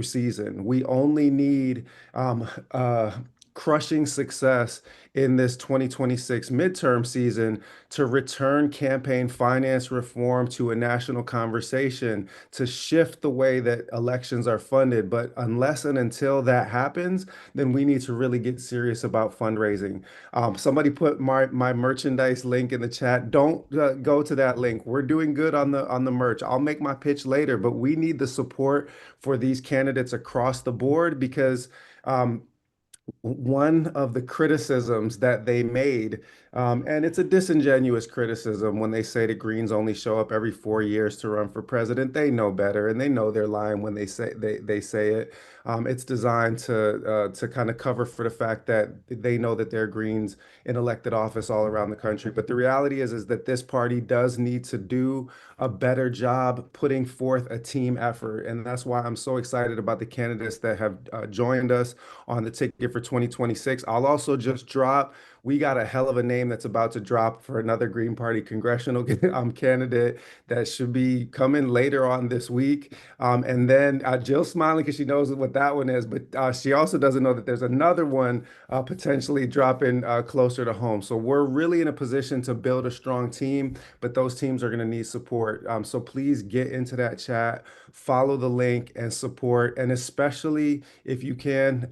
season. We only need crushing success in this 2026 midterm season to return campaign finance reform to a national conversation, to shift the way that elections are funded. But unless and until that happens, then we need to really get serious about fundraising. Somebody put my merchandise link in the chat. Don't go to that link. We're doing good on the merch. I'll make my pitch later, but we need the support for these candidates across the board because um, one of the criticisms that they made, and it's a disingenuous criticism when they say the Greens only show up every 4 years to run for president. They know better, and they know they're lying when they say it. It's designed to kind of cover for the fact that they know that they're Greens in elected office all around the country. But the reality is that this party does need to do a better job putting forth a team effort, and that's why I'm so excited about the candidates that have joined us on the ticket for 2026. I'll also just drop, we got a hell of a name that's about to drop for another Green Party congressional candidate that should be coming later on this week. And then Jill's smiling because she knows what that one is, but she also doesn't know that there's another one potentially dropping closer to home. So we're really in a position to build a strong team, but those teams are going to need support. So please get into that chat, follow the link, and support. And especially if you can,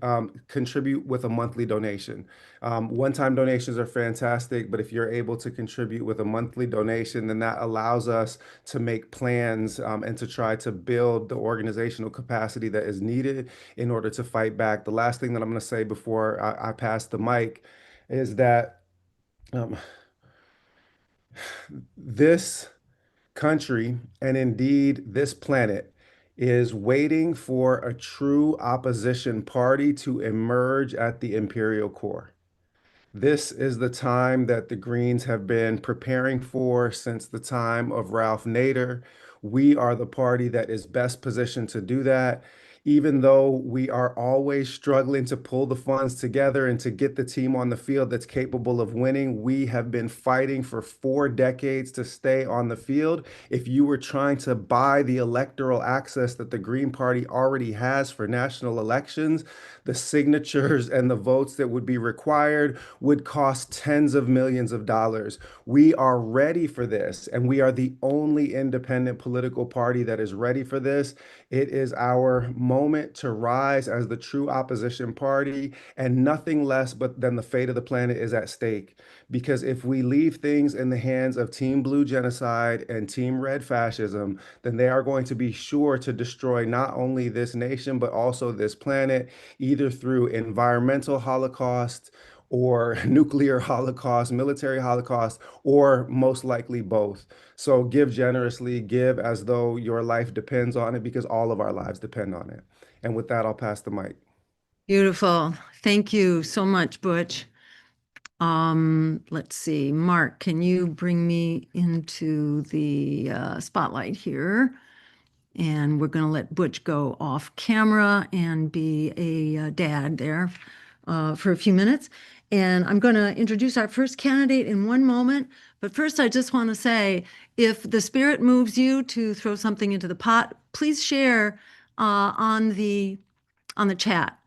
contribute with a monthly donation. One-time donations are fantastic, but if you're able to contribute with a monthly donation, then that allows us to make plans and to try to build the organizational capacity that is needed in order to fight back. The last thing that I'm going to say before I pass the mic is that um, this country, and indeed this planet, is waiting for a true opposition party to emerge at the imperial core. This is the time that the Greens have been preparing for since the time of Ralph Nader. We are the party that is best positioned to do that. Even though we are always struggling to pull the funds together and to get the team on the field that's capable of winning, we have been fighting for 4 decades to stay on the field. If you were trying to buy the electoral access that the Green Party already has for national elections, the signatures and the votes that would be required would cost tens of millions of dollars. We are ready for this, and we are the only independent political party that is ready for this. It is our moment to rise as the true opposition party, and nothing less but than the fate of the planet is at stake. Because if we leave things in the hands of Team Blue genocide and Team Red fascism, then they are going to be sure to destroy not only this nation, but also this planet, either through environmental holocaust or nuclear holocaust, military holocaust, or most likely both. So give generously, give as though your life depends on it, because all of our lives depend on it. And with that, I'll pass the mic. Beautiful. Thank you so much, Butch. Let's see. Mark, can you bring me into the spotlight here? And we're going to let Butch go off camera and be a dad there for a few minutes. And I'm going to introduce our first candidate in one moment. But first, I just want to say, if the spirit moves you to throw something into the pot, please share on the chat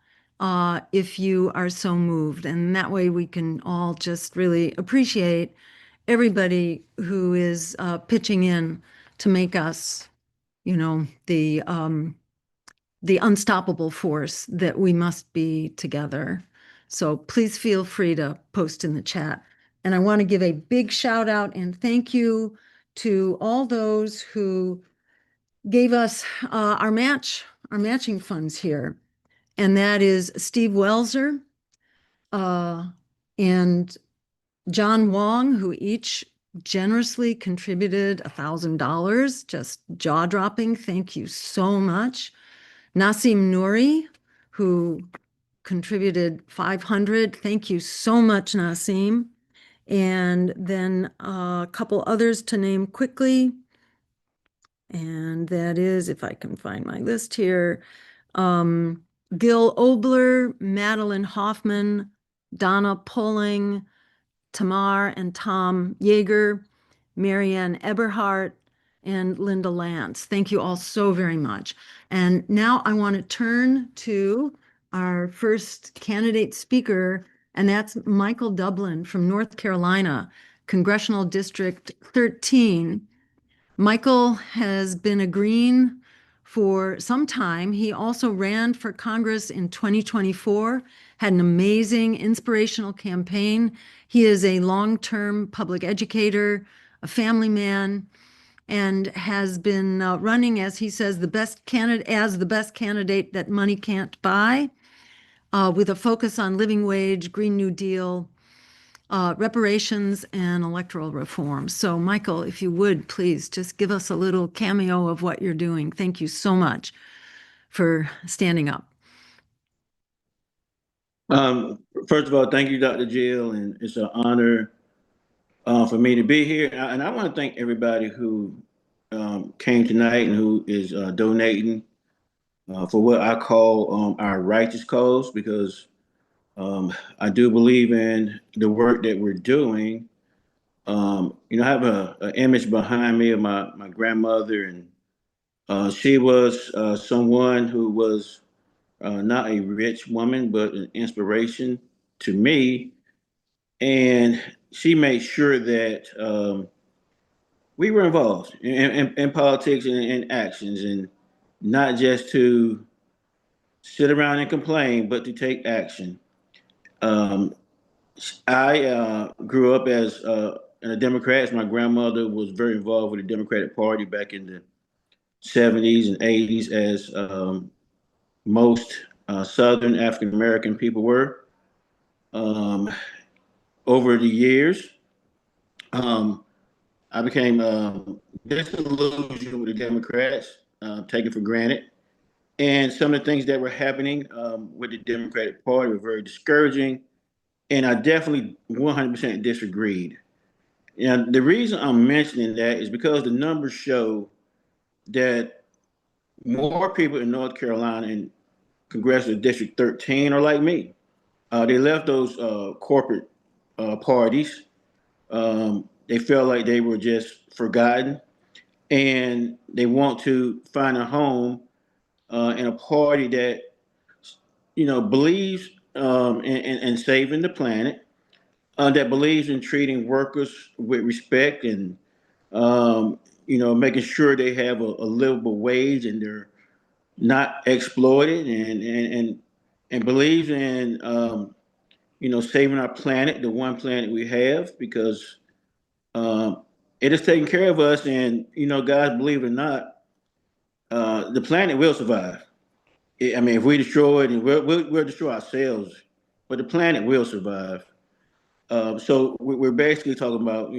if you are so moved. And that way we can all just really appreciate everybody who is pitching in to make us, the unstoppable force that we must be together. So please feel free to post in the chat. And I want to give a big shout out and thank you to all those who gave us our matching funds here. And that is Steve Welser and John Wong, who each generously contributed $1,000, just jaw-dropping. Thank you so much. Nasim Nouri, who contributed 500. Thank you so much, Nasim. And then a couple others to name quickly. And that is, if I can find my list here, Gil Obler, Madeline Hoffman, Donna Pulling, Tamar and Tom Yeager, Marianne Eberhardt, and Linda Lance. Thank you all so very much. And now I want to turn to our first candidate speaker, and that's Michael Dublin from North Carolina, Congressional District 13. Michael has been a Green for some time. He also ran for Congress in 2024, had an amazing, inspirational campaign. He is a long-term public educator, a family man, and has been running, as he says, the best candidate that money can't buy, with a focus on living wage, Green New Deal, reparations, and electoral reform. So, Michael, if you would, please just give us a little cameo of what you're doing. Thank you so much for standing up. First of all, thank you, Dr. Jill, and it's an honor for me to be here. And I want to thank everybody who came tonight and who is donating for what I call our righteous cause, because I do believe in the work that we're doing. I have an image behind me of my grandmother, and she was someone who was not a rich woman, but an inspiration to me. And she made sure that we were involved in politics and in actions, and not just to sit around and complain, but to take action. Um, I grew up as in a Democrat. My grandmother was very involved with the Democratic Party back in the 70s and 80s, as most Southern African American people were. Um, Over the years, um, I became disillusioned with the Democrats, taken for granted. And some of the things that were happening with the Democratic Party were very discouraging. And I definitely 100% disagreed. And the reason I'm mentioning that is because the numbers show that more people in North Carolina in Congressional District 13 are like me. They left those corporate parties. They felt like they were just forgotten, and they want to find a home in a party that believes in saving the planet, that believes in treating workers with respect, and making sure they have a livable wage and they're not exploited, and believes in saving our planet, the one planet we have, because um, it is taking care of us. And guys, believe it or not, the planet will survive. I mean, if we destroy it, and we'll destroy ourselves, but the planet will survive. So we're basically talking about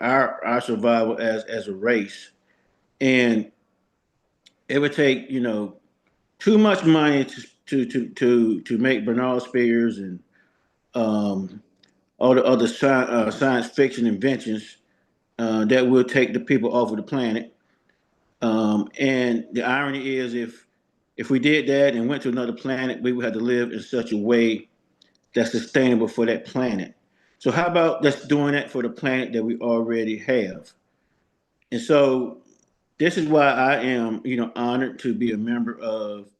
our survival as a race, and it would take too much money to make Bernard Spears and um, all the other science fiction inventions that will take the people off of the planet. And the irony is, if we did that and went to another planet, we would have to live in such a way that's sustainable for that planet. So how about just doing that for the planet that we already have? And so this is why I am, honored to be a member of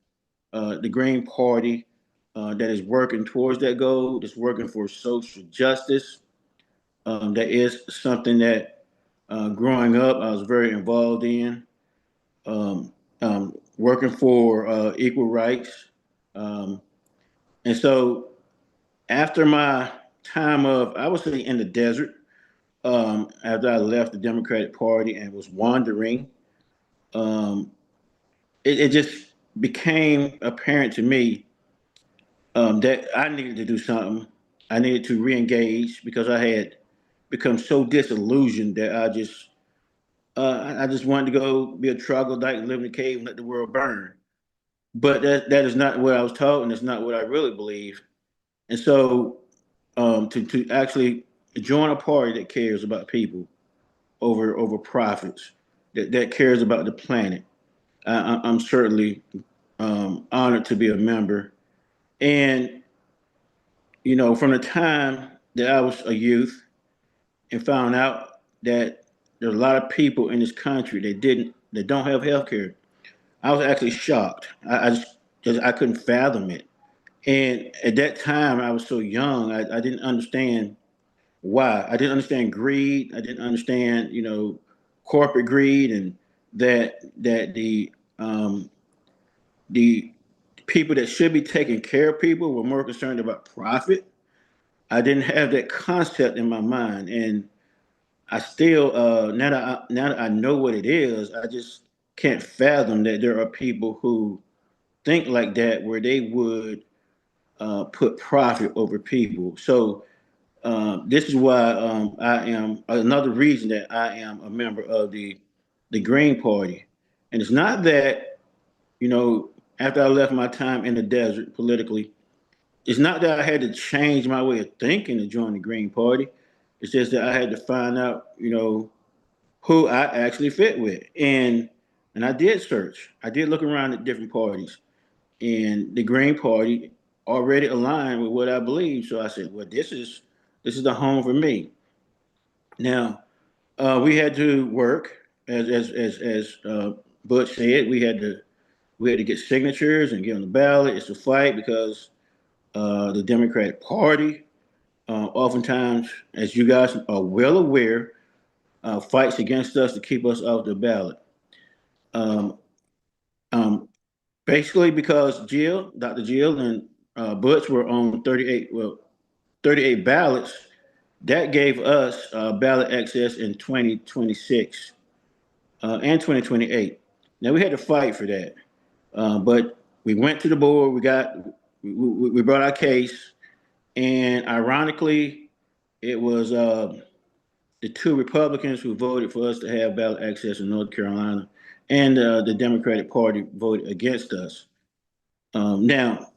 the Green Party that is working towards that goal, that's working for social justice. That is something that growing up I was very involved in, working for equal rights. Um, and so after my time of, I would say, in the desert, after I left the Democratic Party and was wandering, um, it just became apparent to me that I needed to do something. I needed to re-engage because I had become so disillusioned that I just wanted to go be a troglodyte and live in a cave and let the world burn. But that is not what I was taught, and it's not what I really believe. And so, to actually join a party that cares about people over profits, that cares about the planet, I'm certainly honored to be a member. And from the time that I was a youth and found out that there's a lot of people in this country that don't have health care. I was actually shocked. I couldn't fathom it. And at that time, I was so young. I didn't understand why. I didn't understand greed. I didn't understand, corporate greed, and that the people that should be taking care of people were more concerned about profit. I didn't have that concept in my mind, and I still now that I know what it is, I just can't fathom that there are people who think like that, where they would put profit over people. So this is why I am another reason that I am a member of the Green Party, and it's not that after I left my time in the desert politically, it's not that I had to change my way of thinking to join the Green Party. It's just that I had to find out, who I actually fit with, and I did search. I did look around at different parties, and the Green Party already aligned with what I believe. So I said, well, this is the home for me. Now, we had to work, as Butch said. We had to get signatures and get on the ballot. It's a fight because the Democratic Party, oftentimes, as you guys are well aware, fights against us to keep us off the ballot. Um, um, Basically, because Dr. Jill, and Butch were on 38 ballots. That gave us ballot access in 2026 and 2028. Now we had to fight for that, but we went to the board. We brought our case, and ironically, it was the two Republicans who voted for us to have ballot access in North Carolina, and the Democratic Party voted against us. Now,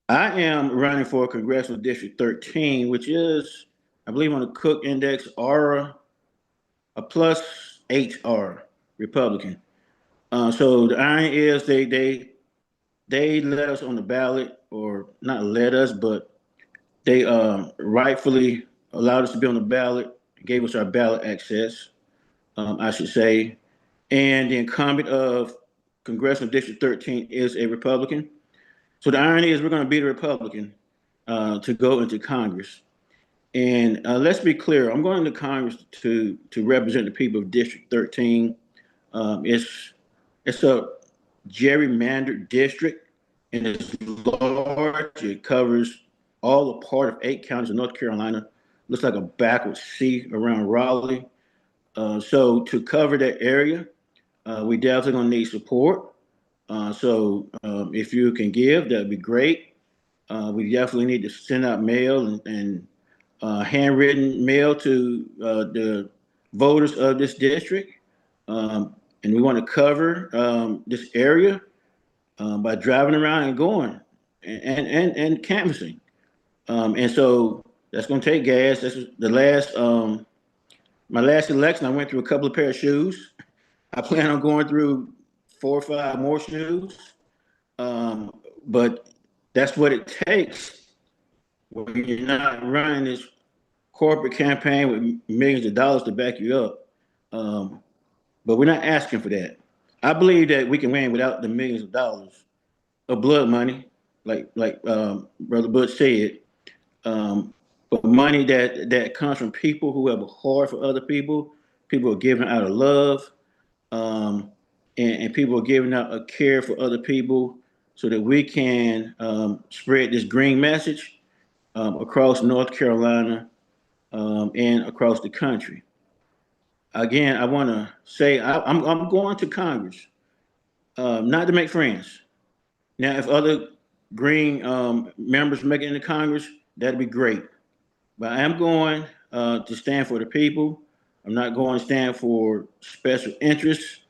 I am running for Congressional District 13, which is, I believe, on the Cook Index, R, a plus HR Republican. So the irony is they let us on the ballot, or not let us, but they rightfully allowed us to be on the ballot, gave us our ballot access, I should say. And the incumbent of Congressional District 13 is a Republican. So the irony is we're going to beat a Republican to go into Congress. And let's be clear, I'm going to Congress to represent the people of District 13. It's a gerrymandered district, and it's large. It covers all a part of 8 counties of North Carolina. Looks like a backwards C around Raleigh. So to cover that area, we definitely gonna need support. So if you can give, that'd be great. We definitely need to send out mail and handwritten mail to the voters of this district. And we want to cover this area by driving around and going and canvassing. And so that's going to take gas. This is my last election. I went through a couple of pair of shoes. I plan on going through 4 or 5 more shoes. But that's what it takes when you're not running this corporate campaign with millions of dollars to back you up. But we're not asking for that. I believe that we can win without the millions of dollars of blood money, like Brother Butch said. But money that comes from people who have a heart for other people. People are giving out of love, and people are giving out a care for other people, so that we can spread this green message across North Carolina and across the country. Again, I want to say I'm going to Congress, not to make friends. Now, if other Green members make it into Congress, that'd be great. But I am going to stand for the people. I'm not going to stand for special interests,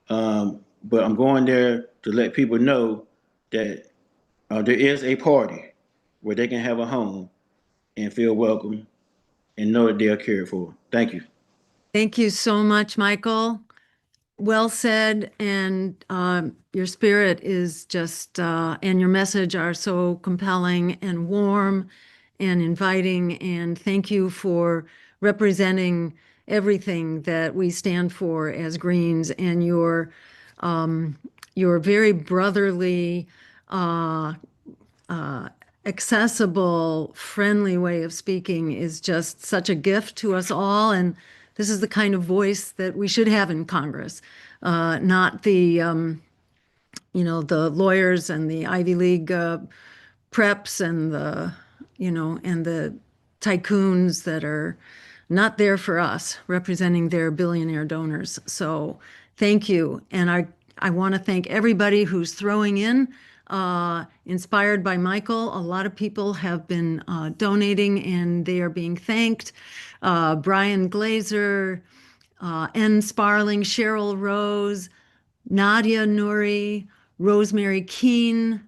but I'm going there to let people know that there is a party where they can have a home and feel welcome and know that they are cared for. Thank you. Thank you so much, Michael. Well said, and your spirit is just, and your message are so compelling and warm and inviting, and thank you for representing everything that we stand for as Greens, and your very brotherly, uh, accessible, friendly way of speaking is just such a gift to us all. And this is the kind of voice that we should have in Congress, not the lawyers and the Ivy League preps and the tycoons that are not there for us, representing their billionaire donors. So thank you. And I want to thank everybody who's throwing in, inspired by Michael. A lot of people have been donating and they are being thanked. Brian Glazer, N. Sparling, Cheryl Rose, Nadia Nouri, Rosemary Keene,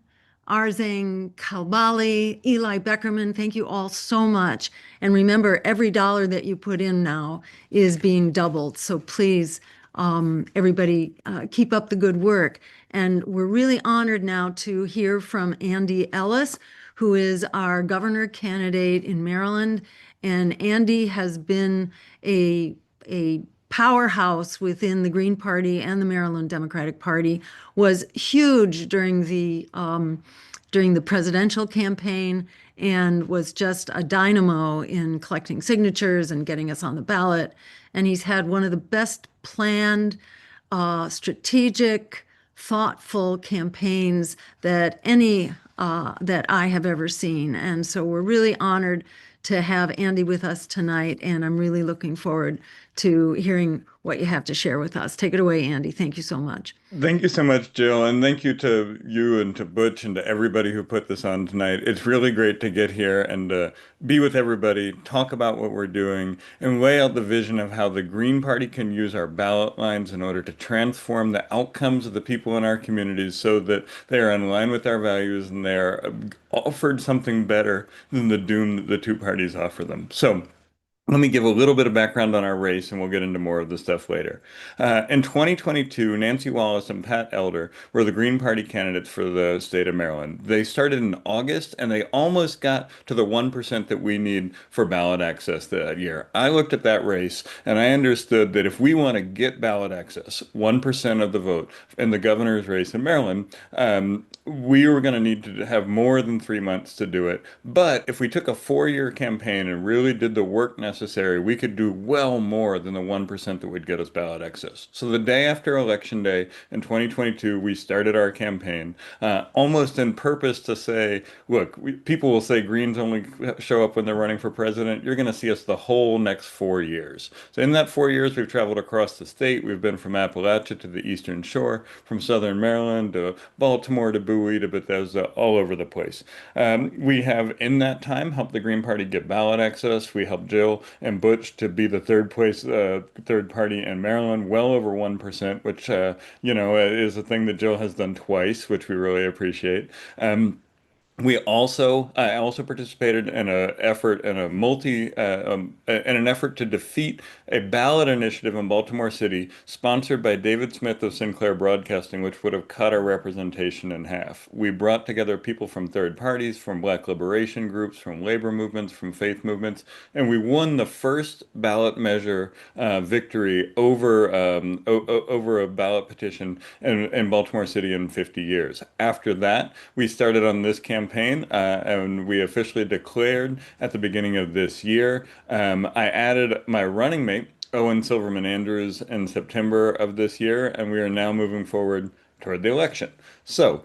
Arzang Kalbali, Eli Beckerman, thank you all so much. And remember, every dollar that you put in now is being doubled. So please, everybody, keep up the good work. And we're really honored now to hear from Andy Ellis, who is our governor candidate in Maryland. And Andy has been a powerhouse within the Green Party and the Maryland Democratic Party, was huge during the presidential campaign, and was just a dynamo in collecting signatures and getting us on the ballot. And he's had one of the best planned, strategic, thoughtful campaigns that that I have ever seen. And so we're really honored to have Andy with us tonight, and I'm really looking forward to hearing what you have to share with us. Take it away, Andy. Thank you so much. Thank you so much, Jill, and thank you to you and to Butch and to everybody who put this on tonight. It's really great to get here and be with everybody, talk about what we're doing, and lay out the vision of how the Green Party can use our ballot lines in order to transform the outcomes of the people in our communities so that they are in line with our values and they are offered something better than the doom that the two parties offer them. So let me give a little bit of background on our race, and we'll get into more of the stuff later. In 2022, Nancy Wallace and Pat Elder were the Green Party candidates for the state of Maryland. They started in August, and they almost got to the 1% that we need for ballot access that year. I looked at that race, and I understood that if we want to get ballot access, 1% of the vote in the governor's race in Maryland, we were going to need to have more than 3 months to do it. But if we took a 4-year campaign and really did the work necessary, we could do well more than the 1% that would get us ballot access. So the day after Election Day in 2022, we started our campaign, almost in purpose to say, look, people will say Greens only show up when they're running for president. You're going to see us the whole next 4 years. So in that 4 years, we've traveled across the state. We've been from Appalachia to the Eastern Shore, from Southern Maryland to Baltimore to Bowie to Bethesda, all over the place. We have, in that time, helped the Green Party get ballot access. We helped Jill and Butch to be the third party in Maryland, well over 1%, which, is a thing that Jill has done twice, which we really appreciate. I also participated in an effort to defeat a ballot initiative in Baltimore City sponsored by David Smith of Sinclair Broadcasting, which would have cut our representation in half. We brought together people from third parties, from Black liberation groups, from labor movements, from faith movements, and we won the first ballot measure victory over a ballot petition in Baltimore City in 50 years. After that, we started on this campaign, and we officially declared at the beginning of this year. I added my running mate, Owen Silverman Andrews, in September of this year, and we are now moving forward toward the election. So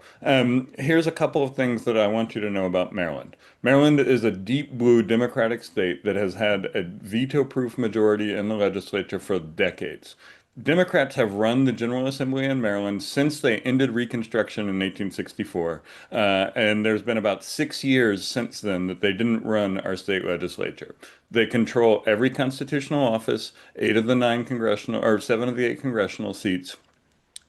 here's a couple of things that I want you to know about Maryland. Maryland is a deep blue Democratic state that has had a veto-proof majority in the legislature for decades. Democrats have run the General Assembly in Maryland since they ended Reconstruction in 1864, and there's been about 6 years since then that they didn't run our state legislature. They control every constitutional office, 7 of the 8 congressional seats.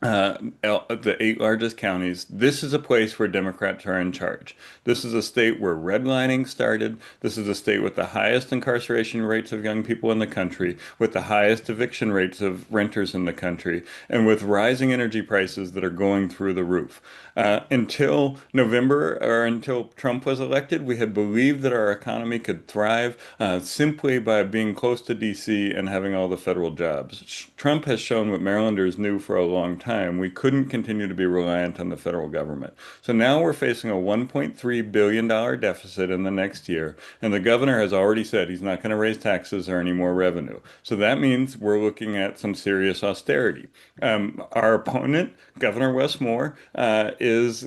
the 8 largest counties, this is a place where Democrats are in charge. This is a state where redlining started. This is a state with the highest incarceration rates of young people in the country, with the highest eviction rates of renters in the country, and with rising energy prices that are going through the roof. Until November or until Trump was elected, we had believed that our economy could thrive simply by being close to DC and having all the federal jobs. Trump has shown what Marylanders knew for a long time. We couldn't continue to be reliant on the federal government. So now we're facing a $1.3 billion deficit in the next year, and the governor has already said he's not going to raise taxes or any more revenue. So that means we're looking at some serious austerity. Our opponent, Governor Wes Moore, is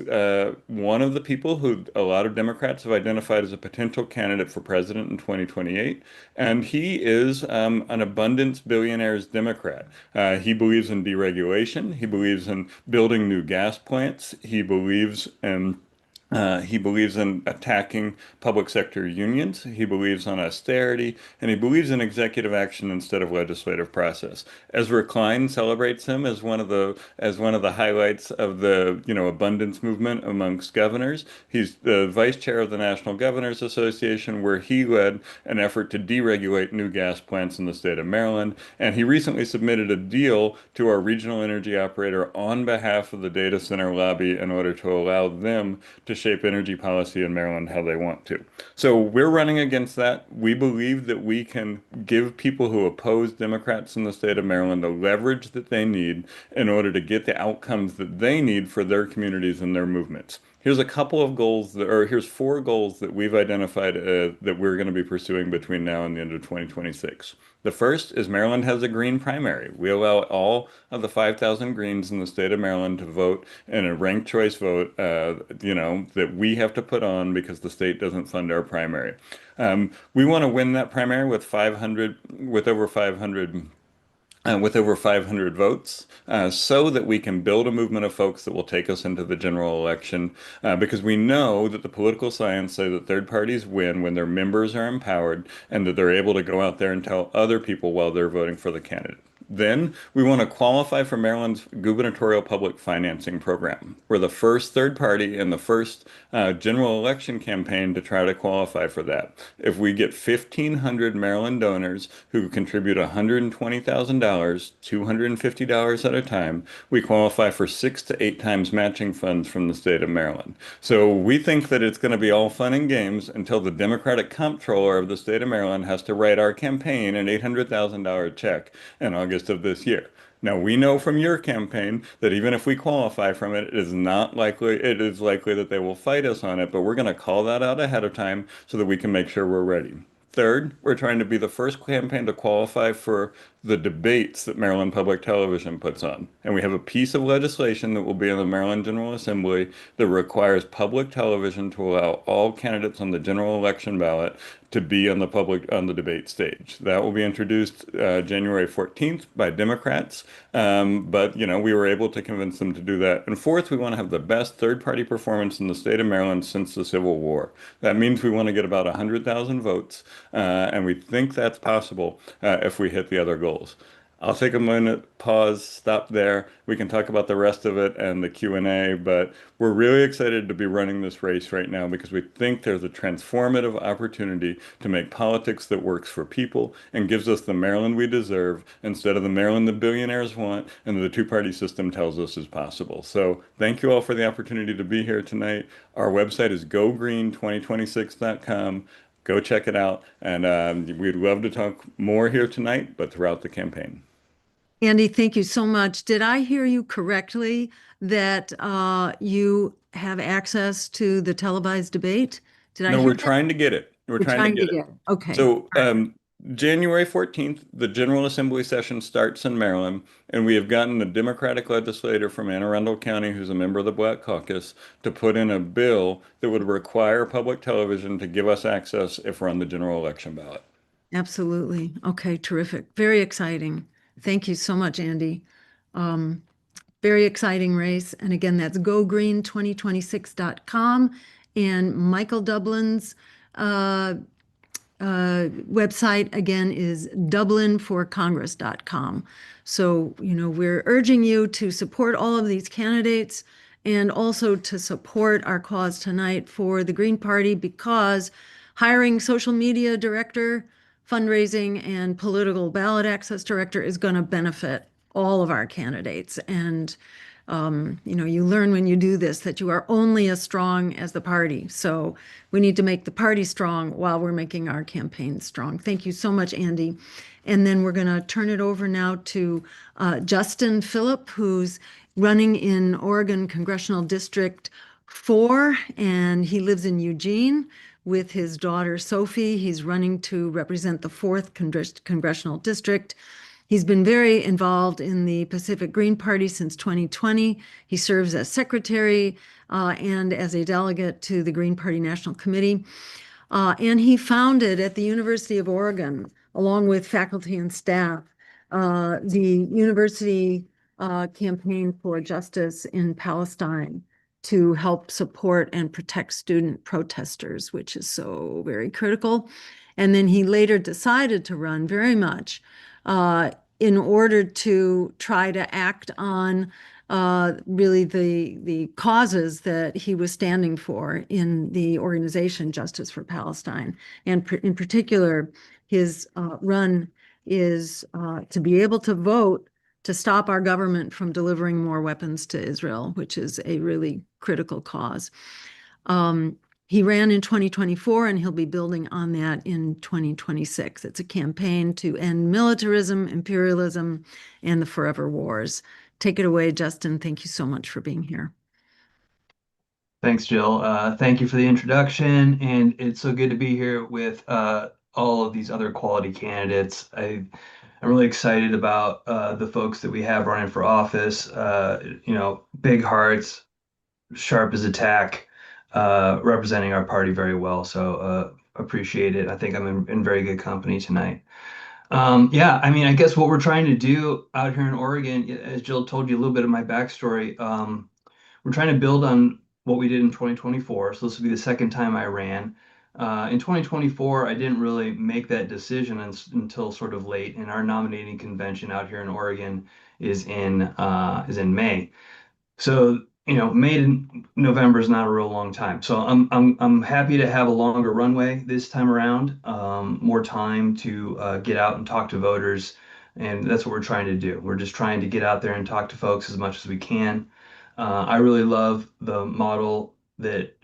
one of the people who a lot of Democrats have identified as a potential candidate for president in 2028. And he is an abundance billionaires Democrat. He believes in deregulation. He believes in building new gas plants. He believes in attacking public sector unions. He believes in austerity, and he believes in executive action instead of legislative process. Ezra Klein celebrates him as one of the highlights of the abundance movement amongst governors. He's the vice chair of the National Governors Association, where he led an effort to deregulate new gas plants in the state of Maryland. And he recently submitted a deal to our regional energy operator on behalf of the data center lobby in order to allow them to shape energy policy in Maryland how they want to. So we're running against that. We believe that we can give people who oppose Democrats in the state of Maryland the leverage that they need in order to get the outcomes that they need for their communities and their movements. Here's a couple of goals here's 4 goals that we've identified that we're going to be pursuing between now and the end of 2026. The first is Maryland has a green primary. We allow all of the 5,000 Greens in the state of Maryland to vote in a ranked choice vote, that we have to put on because the state doesn't fund our primary. We want to win that primary with over 500 votes, so that we can build a movement of folks that will take us into the general election, because we know that the political science say that third parties win when their members are empowered and that they're able to go out there and tell other people while they're voting for the candidate. Then we want to qualify for Maryland's gubernatorial public financing program. We're the first third party and the first general election campaign to try to qualify for that. If we get 1,500 Maryland donors who contribute $120,000, $250 at a time, we qualify for 6 to 8 times matching funds from the state of Maryland. So we think that it's going to be all fun and games until the Democratic comptroller of the state of Maryland has to write our campaign an $800,000 check in August of this year. Now, we know from your campaign that even if we qualify from it, it is likely that they will fight us on it, but we're going to call that out ahead of time so that we can make sure we're ready. Third, we're trying to be the first campaign to qualify for the debates that Maryland Public Television puts on. And we have a piece of legislation that will be in the Maryland General Assembly that requires public television to allow all candidates on the general election ballot to be on the debate stage. That will be introduced January 14th by Democrats, but we were able to convince them to do that. And fourth, we want to have the best third-party performance in the state of Maryland since the Civil War. That means we want to get about 100,000 votes, and we think that's possible if we hit the other goals. I'll take a minute, pause, stop there. We can talk about the rest of it and the Q&A, but we're really excited to be running this race right now because we think there's a transformative opportunity to make politics that works for people and gives us the Maryland we deserve instead of the Maryland the billionaires want and the two-party system tells us is possible. So thank you all for the opportunity to be here tonight. Our website is gogreen2026.com. Go check it out, and we'd love to talk more here tonight, but throughout the campaign. Andy, thank you so much. Did I hear you correctly that you have access to the televised debate? No, we're trying to get it. We're trying to get it. Okay. So January 14th, the General Assembly session starts in Maryland, and we have gotten a Democratic legislator from Anne Arundel County, who's a member of the Black Caucus, to put in a bill that would require public television to give us access if we're on the general election ballot. Absolutely. Okay, terrific. Very exciting. Thank you so much, Andy. Very exciting race. And again, that's gogreen2026.com. And Michael Dublin's website again is dublinforcongress.com. So, we're urging you to support all of these candidates and also to support our cause tonight for the Green Party, because hiring social media director, fundraising, and political ballot access director is going to benefit all of our candidates. And you learn when you do this that you are only as strong as the party. So we need to make the party strong while we're making our campaign strong. Thank you so much, Andy. And then we're going to turn it over now to Justin Phillip, who's running in Oregon Congressional District 4, and he lives in Eugene with his daughter Sophie. He's running to represent the 4th Congressional District. He's been very involved in the Pacific Green Party since 2020. He serves as secretary and as a delegate to the Green Party National Committee. And he founded at the University of Oregon, along with faculty and staff, the University Campaign for Justice in Palestine to help support and protect student protesters, which is so very critical. And then he later decided to run very much in order to try to act on really the causes that he was standing for in the organization Justice for Palestine. And in particular, his run is to be able to vote to stop our government from delivering more weapons to Israel, which is a really critical cause. He ran in 2024, and he'll be building on that in 2026. It's a campaign to end militarism, imperialism, and the forever wars. Take it away, Justin. Thank you so much for being here. Thanks, Jill. Thank you for the introduction, and it's so good to be here with all of these other quality candidates. I'm really excited about the folks that we have running for office. Big hearts, sharp as a tack, representing our party very well. So appreciate it. I think I'm in very good company tonight. I guess what we're trying to do out here in Oregon, as Jill told you a little bit of my backstory, we're trying to build on what we did in 2024. So this will be the second time I ran. In 2024, I didn't really make that decision until sort of late, and our nominating convention out here in Oregon is in May. So May to November is not a real long time. So I'm happy to have a longer runway this time around, more time to get out and talk to voters, and that's what we're trying to do. We're just trying to get out there and talk to folks as much as we can. I really love the model that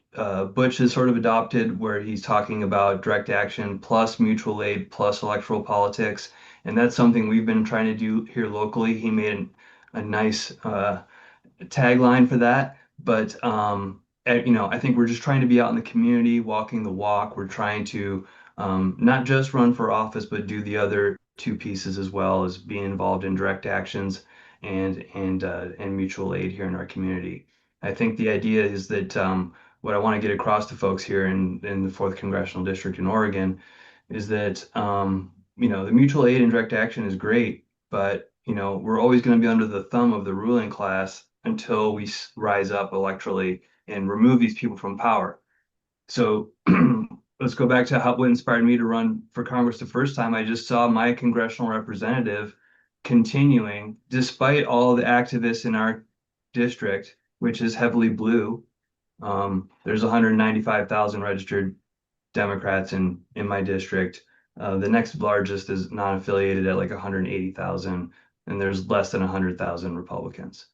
Butch has sort of adopted, where he's talking about direct action plus mutual aid plus electoral politics, and that's something we've been trying to do here locally. He made a nice tagline for that, but I think we're just trying to be out in the community, walking the walk. We're trying to not just run for office, but do the other two pieces as well, as being involved in direct actions and mutual aid here in our community. I think the idea is that what I want to get across to folks here in the 4th Congressional District in Oregon is that the mutual aid and direct action is great, but we're always going to be under the thumb of the ruling class until we rise up electorally and remove these people from power. So let's go back to what inspired me to run for Congress the first time. I just saw my congressional representative continuing, despite all the activists in our district, which is heavily blue. There's 195,000 registered Democrats in my district. The next largest is non-affiliated at like 180,000, and there's less than 100,000 Republicans.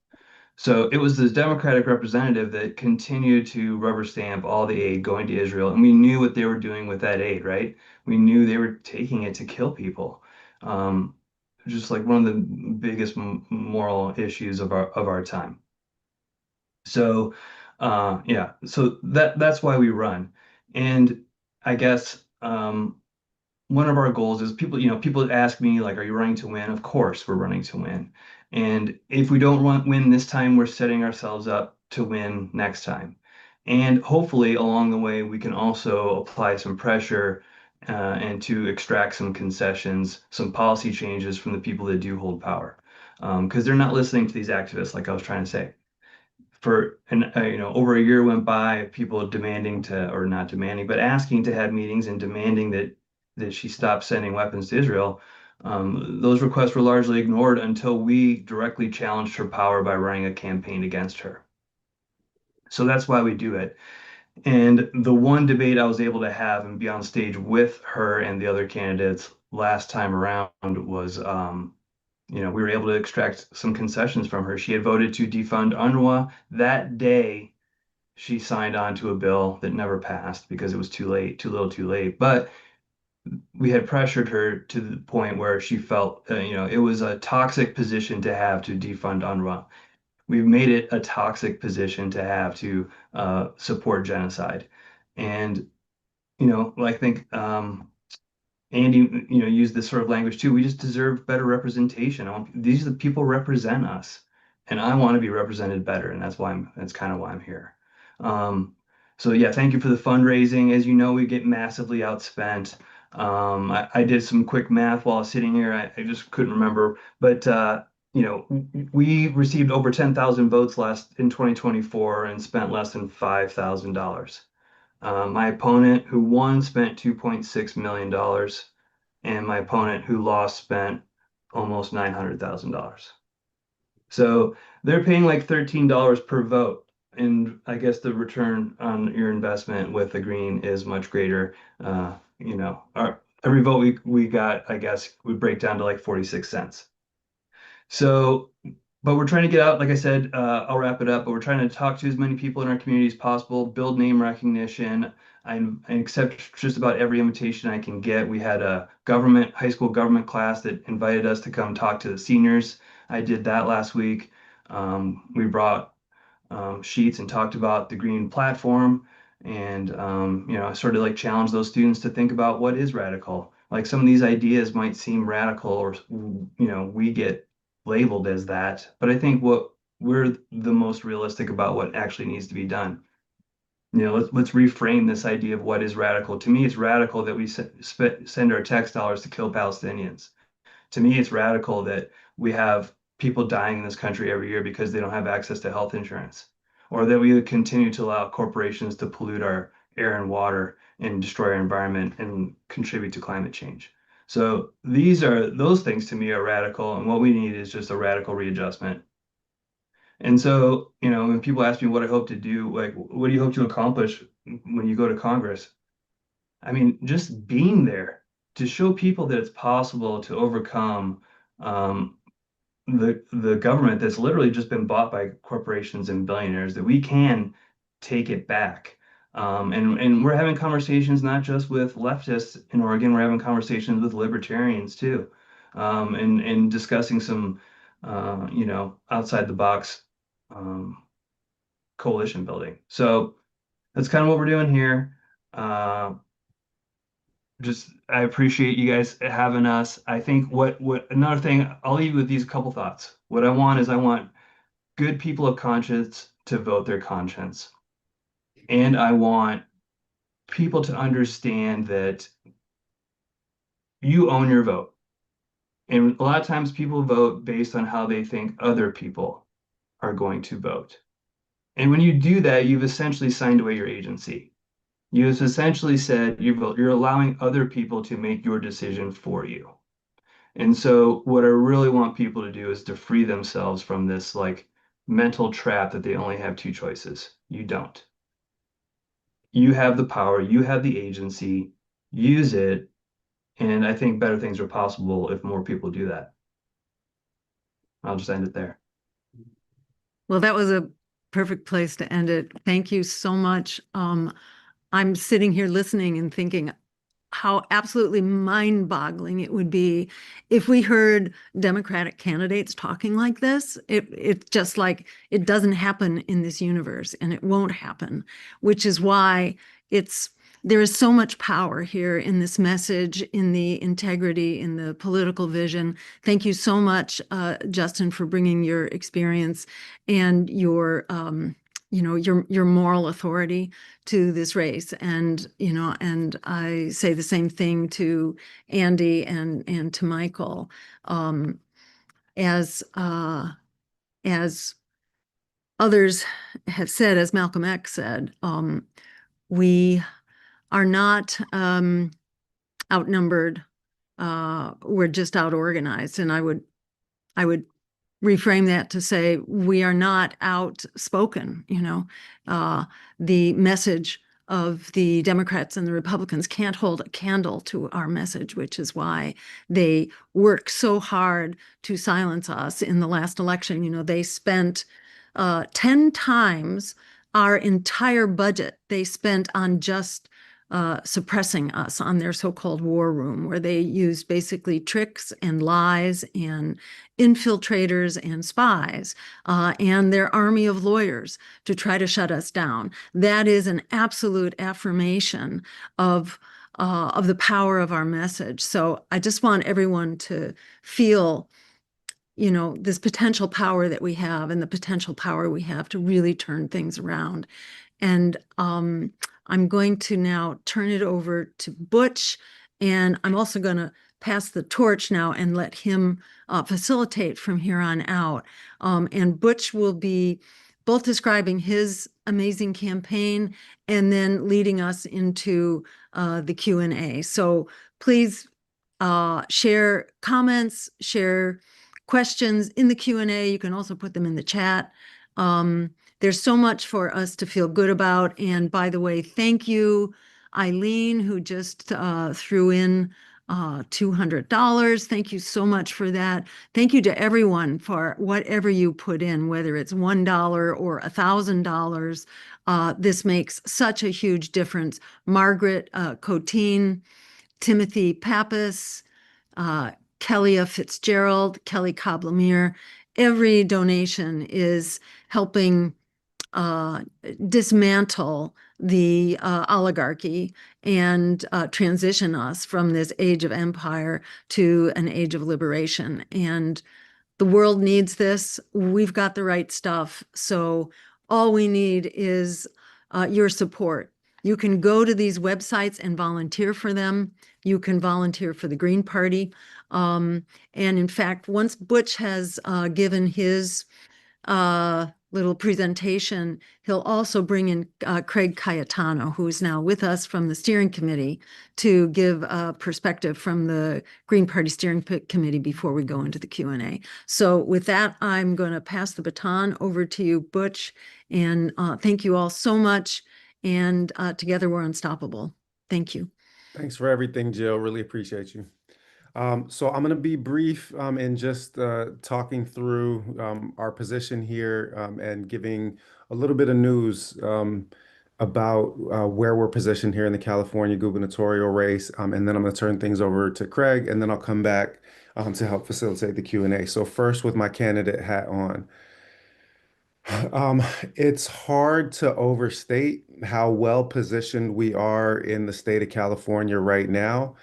So it was this Democratic representative that continued to rubber stamp all the aid going to Israel, and we knew what they were doing with that aid, right? We knew they were taking it to kill people. Just like one of the biggest moral issues of our time. So so that's why we run. And I guess one of our goals is people ask me, like, are you running to win? Of course we're running to win. And if we don't win this time, we're setting ourselves up to win next time. And hopefully along the way, we can also apply some pressure and to extract some concessions, some policy changes from the people that do hold power. Because they're not listening to these activists, like I was trying to say. Over a year went by, people demanding to, or not demanding, but asking to have meetings and demanding that that she stop sending weapons to Israel. Those requests were largely ignored until we directly challenged her power by running a campaign against her. So that's why we do it. And the one debate I was able to have and be on stage with her and the other candidates last time around was, we were able to extract some concessions from her. She had voted to defund UNRWA. That day, she signed on to a bill that never passed because it was too late, too little, too late. But we had pressured her to the point where she felt, it was a toxic position to have to defund UNRWA. We've made it a toxic position to have to support genocide. And, I think Andy, used this sort of language too. We just deserve better representation. These are the people represent us, and I want to be represented better, and that's kind of why I'm here. So yeah, thank you for the fundraising. As you know, we get massively outspent. I did some quick math while I was sitting here. I just couldn't remember, but we received over 10,000 votes in 2024 and spent less than $5,000. My opponent who won spent $2.6 million, and my opponent who lost spent almost $900,000. So they're paying like $13 per vote. And I guess the return on your investment with the green is much greater. Every vote we got, I guess, would break down to like 46 cents. So, but we're trying to get out, like I said, I'll wrap it up, but we're trying to talk to as many people in our community as possible, build name recognition. I accept just about every invitation I can get. We had a high school government class that invited us to come talk to the seniors. I did that last week. We brought sheets and talked about the green platform. And, I sort of like challenged those students to think about what is radical. Like some of these ideas might seem radical or, we get labeled as that, but I think what we're the most realistic about what actually needs to be done. Let's reframe this idea of what is radical. To me, it's radical that we send our tax dollars to kill Palestinians. To me, it's radical that we have people dying in this country every year because they don't have access to health insurance, or that we continue to allow corporations to pollute our air and water and destroy our environment and contribute to climate change. So those things to me are radical, and what we need is just a radical readjustment. And so, when people ask me what I hope to do, like, what do you hope to accomplish when you go to Congress? I mean, just being there to show people that it's possible to overcome the government that's literally just been bought by corporations and billionaires, that we can take it back. And we're having conversations not just with leftists in Oregon, we're having conversations with libertarians too, and discussing some, outside the box coalition building. So that's kind of what we're doing here. I appreciate you guys having us. I think what another thing, I'll leave you with these couple thoughts. What I want good people of conscience to vote their conscience. And I want people to understand that you own your vote. And a lot of times people vote based on how they think other people are going to vote. And when you do that, you've essentially signed away your agency. You've essentially said you're allowing other people to make your decision for you. And so what I really want people to do is to free themselves from this like mental trap that they only have two choices. You don't. You have the power, you have the agency, use it. And I think better things are possible if more people do that. I'll just end it there. Well, that was a perfect place to end it. Thank you so much. I'm sitting here listening and thinking how absolutely mind-boggling it would be if we heard Democratic candidates talking like this. It's just like it doesn't happen in this universe, and it won't happen, which is why there is so much power here in this message, in the integrity, in the political vision. Thank you so much, Justin, for bringing your experience and your moral authority to this race. And, and I say the same thing to Andy and to Michael. As others have said, as Malcolm X said, we are not, outnumbered. We're just out-organized. And I would reframe that to say we are not outspoken. The message of the Democrats and the Republicans can't hold a candle to our message, which is why they work so hard to silence us. In the last election, they spent 10 times our entire budget they spent on just suppressing us, on their so-called war room, where they used basically tricks and lies and infiltrators and spies and their army of lawyers to try to shut us down. That is an absolute affirmation of the power of our message. So I just want everyone to feel this potential power that we have, and the potential power we have to really turn things around. And I'm going to now turn it over to Butch, and I'm also going to pass the torch now and let him facilitate from here on out. And Butch will be both describing his amazing campaign and then leading us into the Q&A. So please share comments, share questions in the Q&A. You can also put them in the chat. There's so much for us to feel good about. And by the way, thank you, Eileen, who just threw in $200. Thank you so much for that. Thank you to everyone for whatever you put in, whether it's $1 or $1,000. This makes such a huge difference. Margaret Coteen, Timothy Pappas, Kellia Fitzgerald, Kelly Coblemere. Every donation is helping dismantle the oligarchy and transition us from this age of empire to an age of liberation. And the world needs this. We've got the right stuff. So all we need is your support. You can go to these websites and volunteer for them. You can volunteer for the Green Party. And in fact, once Butch has given his little presentation, he'll also bring in Craig Cayetano, who is now with us from the steering committee, to give a perspective from the Green Party steering committee before we go into the Q&A. So with that, I'm going to pass the baton over to you, Butch, and thank you all so much. And together we're unstoppable. Thank you. Thanks for everything, Jill. Really appreciate you. So I'm going to be brief in just talking through our position here and giving a little bit of news about where we're positioned here in the California gubernatorial race. And then I'm going to turn things over to Craig, and then I'll come back to help facilitate the Q&A. So first, with my candidate hat on. It's hard to overstate how well positioned we are in the state of California right now.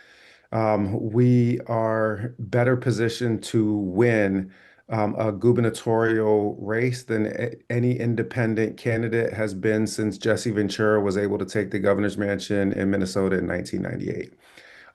We are better positioned to win a gubernatorial race than any independent candidate has been since Jesse Ventura was able to take the governor's mansion in Minnesota in 1998.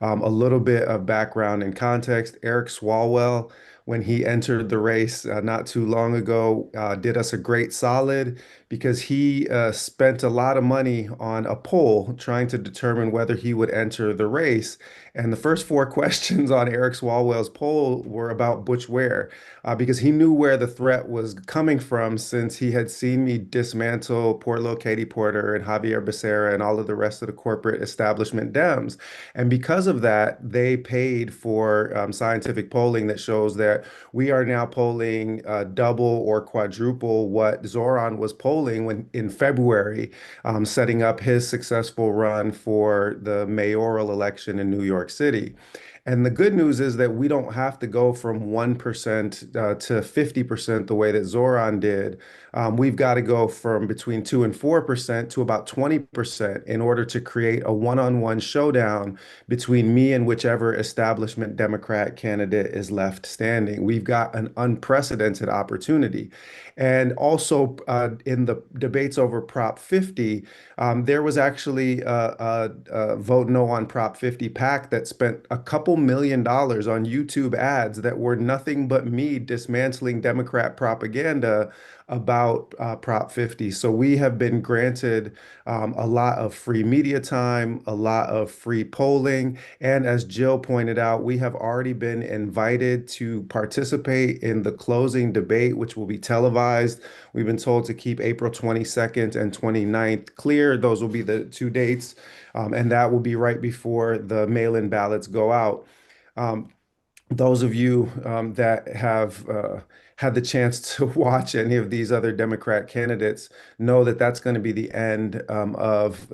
A little bit of background and context. Eric Swalwell, when he entered the race not too long ago, did us a great solid because he spent a lot of money on a poll trying to determine whether he would enter the race. And the first four questions on Eric Swalwell's poll were about Butch Ware, because he knew where the threat was coming from since he had seen me dismantle Portlo Katie Porter and Javier Becerra and all of the rest of the corporate establishment Dems. And because of that, they paid for scientific polling that shows that we are now polling double or quadruple what Zoran was polling when in February, setting up his successful run for the mayoral election in New York City. And the good news is that we don't have to go from 1% to 50% the way that Zoran did. We've got to go from between 2 and 4% to about 20% in order to create a one-on-one showdown between me and whichever establishment Democrat candidate is left standing. We've got an unprecedented opportunity. And also in the debates over Prop 50, there was actually a vote no on Prop 50 PAC that spent a couple $2 million on YouTube ads that were nothing but me dismantling Democrat propaganda about Prop 50. So we have been granted a lot of free media time, a lot of free polling, and as Jill pointed out, we have already been invited to participate in the closing debate, which will be televised. We've been told to keep April 22nd and 29th clear. Those will be the two dates, and that will be right before the mail-in ballots go out. Um, those of you that have had the chance to watch any of these other Democrat candidates know that that's going to be the end of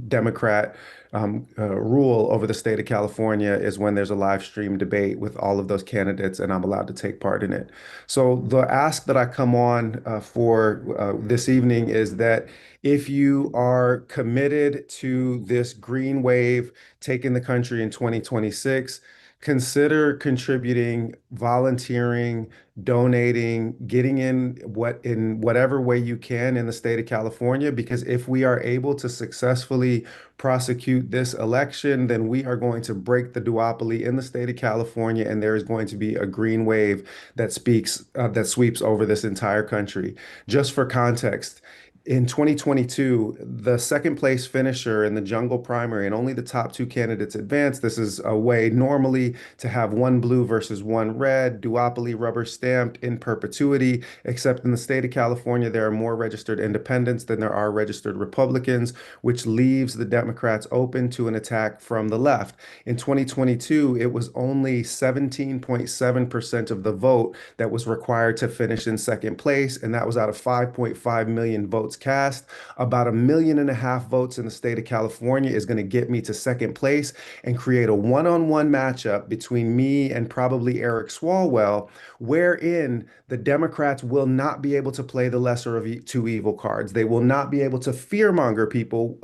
Democrat rule over the state of California is when there's a live stream debate with all of those candidates and I'm allowed to take part in it. So the ask that I come on for this evening is that if you are committed to this green wave taking the country in 2026, consider contributing, volunteering, donating, getting in whatever way you can in the state of California, because if we are able to successfully prosecute this election, then we are going to break the duopoly in the state of California, and there is going to be a green wave that sweeps over this entire country. Just for context, in 2022, the second place finisher in the jungle primary and only the top two candidates advanced. This is a way normally to have one blue versus one red, duopoly rubber stamped in perpetuity, except in the state of California, there are more registered independents than there are registered Republicans, which leaves the Democrats open to an attack from the left. In 2022, it was only 17.7% of the vote that was required to finish in second place, and that was out of 5.5 million votes cast. About 1.5 million votes in the state of California is going to get me to second place and create a one-on-one matchup between me and probably Eric Swalwell, wherein the Democrats will not be able to play the lesser of two evil cards. They will not be able to fearmonger people,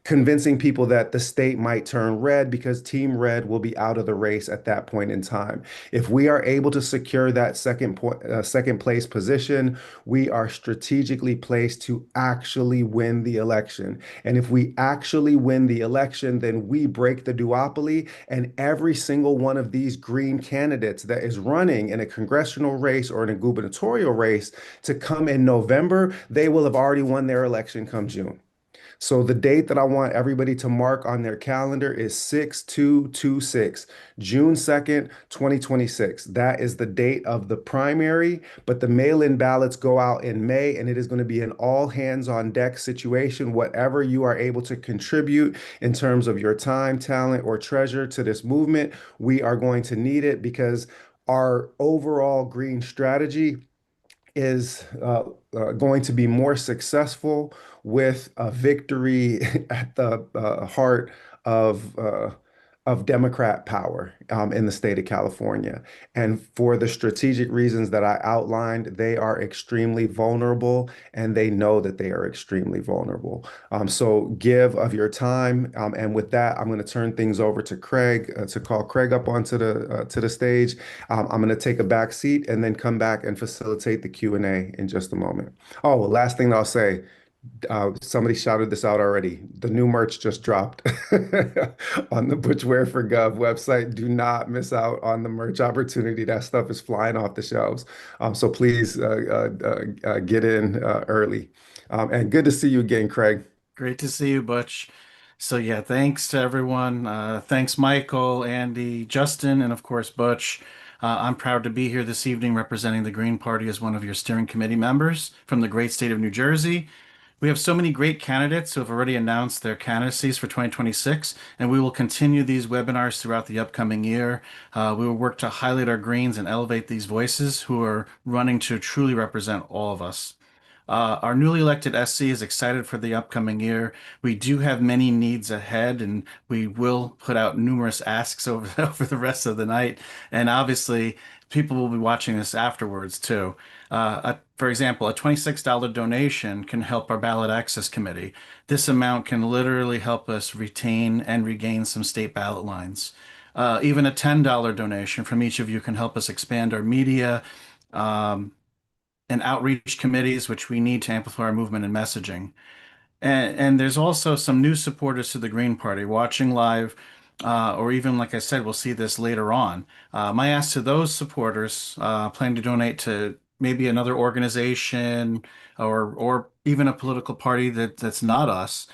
convincing people that the state might turn red because Team Red will be out of the race at that point in time. If we are able to secure that second place position, we are strategically placed to actually win the election. And if we actually win the election, then we break the duopoly, and every single one of these green candidates that is running in a congressional race or in a gubernatorial race to come in November, they will have already won their election come June. So the date that I want everybody to mark on their calendar is 6/2/26, June 2nd, 2026. That is the date of the primary, but the mail-in ballots go out in May, and it is going to be an all hands on deck situation. Whatever you are able to contribute in terms of your time, talent, or treasure to this movement, we are going to need it because our overall green strategy is going to be more successful with a victory at the heart of Democrat power in the state of California. And for the strategic reasons that I outlined, they are extremely vulnerable, and they know that they are extremely vulnerable. So give of your time. And with that, I'm going to turn things over to Craig to call Craig up onto the stage. I'm going to take a back seat and then come back and facilitate the Q&A in just a moment. Oh, last thing I'll say. Somebody shouted this out already. The new merch just dropped on the Butch Wear for Gov website. Do not miss out on the merch opportunity. That stuff is flying off the shelves. So please get in early. And good to see you again, Craig. Great to see you, Butch. So yeah, thanks to everyone. Thanks, Michael, Andy, Justin, and of course, Butch. I'm proud to be here this evening representing the Green Party as one of your steering committee members from the great state of New Jersey. We have so many great candidates who have already announced their candidacies for 2026, and we will continue these webinars throughout the upcoming year. We will work to highlight our Greens and elevate these voices who are running to truly represent all of us. Our newly elected SC is excited for the upcoming year. We do have many needs ahead, and we will put out numerous asks over the rest of the night. And obviously, people will be watching this afterwards too. For example, a $26 donation can help our ballot access committee. This amount can literally help us retain and regain some state ballot lines. Even a $10 donation from each of you can help us expand our media and outreach committees, which we need to amplify our movement and messaging. And there's also some new supporters to the Green Party watching live, or even, like I said, we'll see this later on. My ask to those supporters planning to donate to maybe another organization or even a political party that's not us,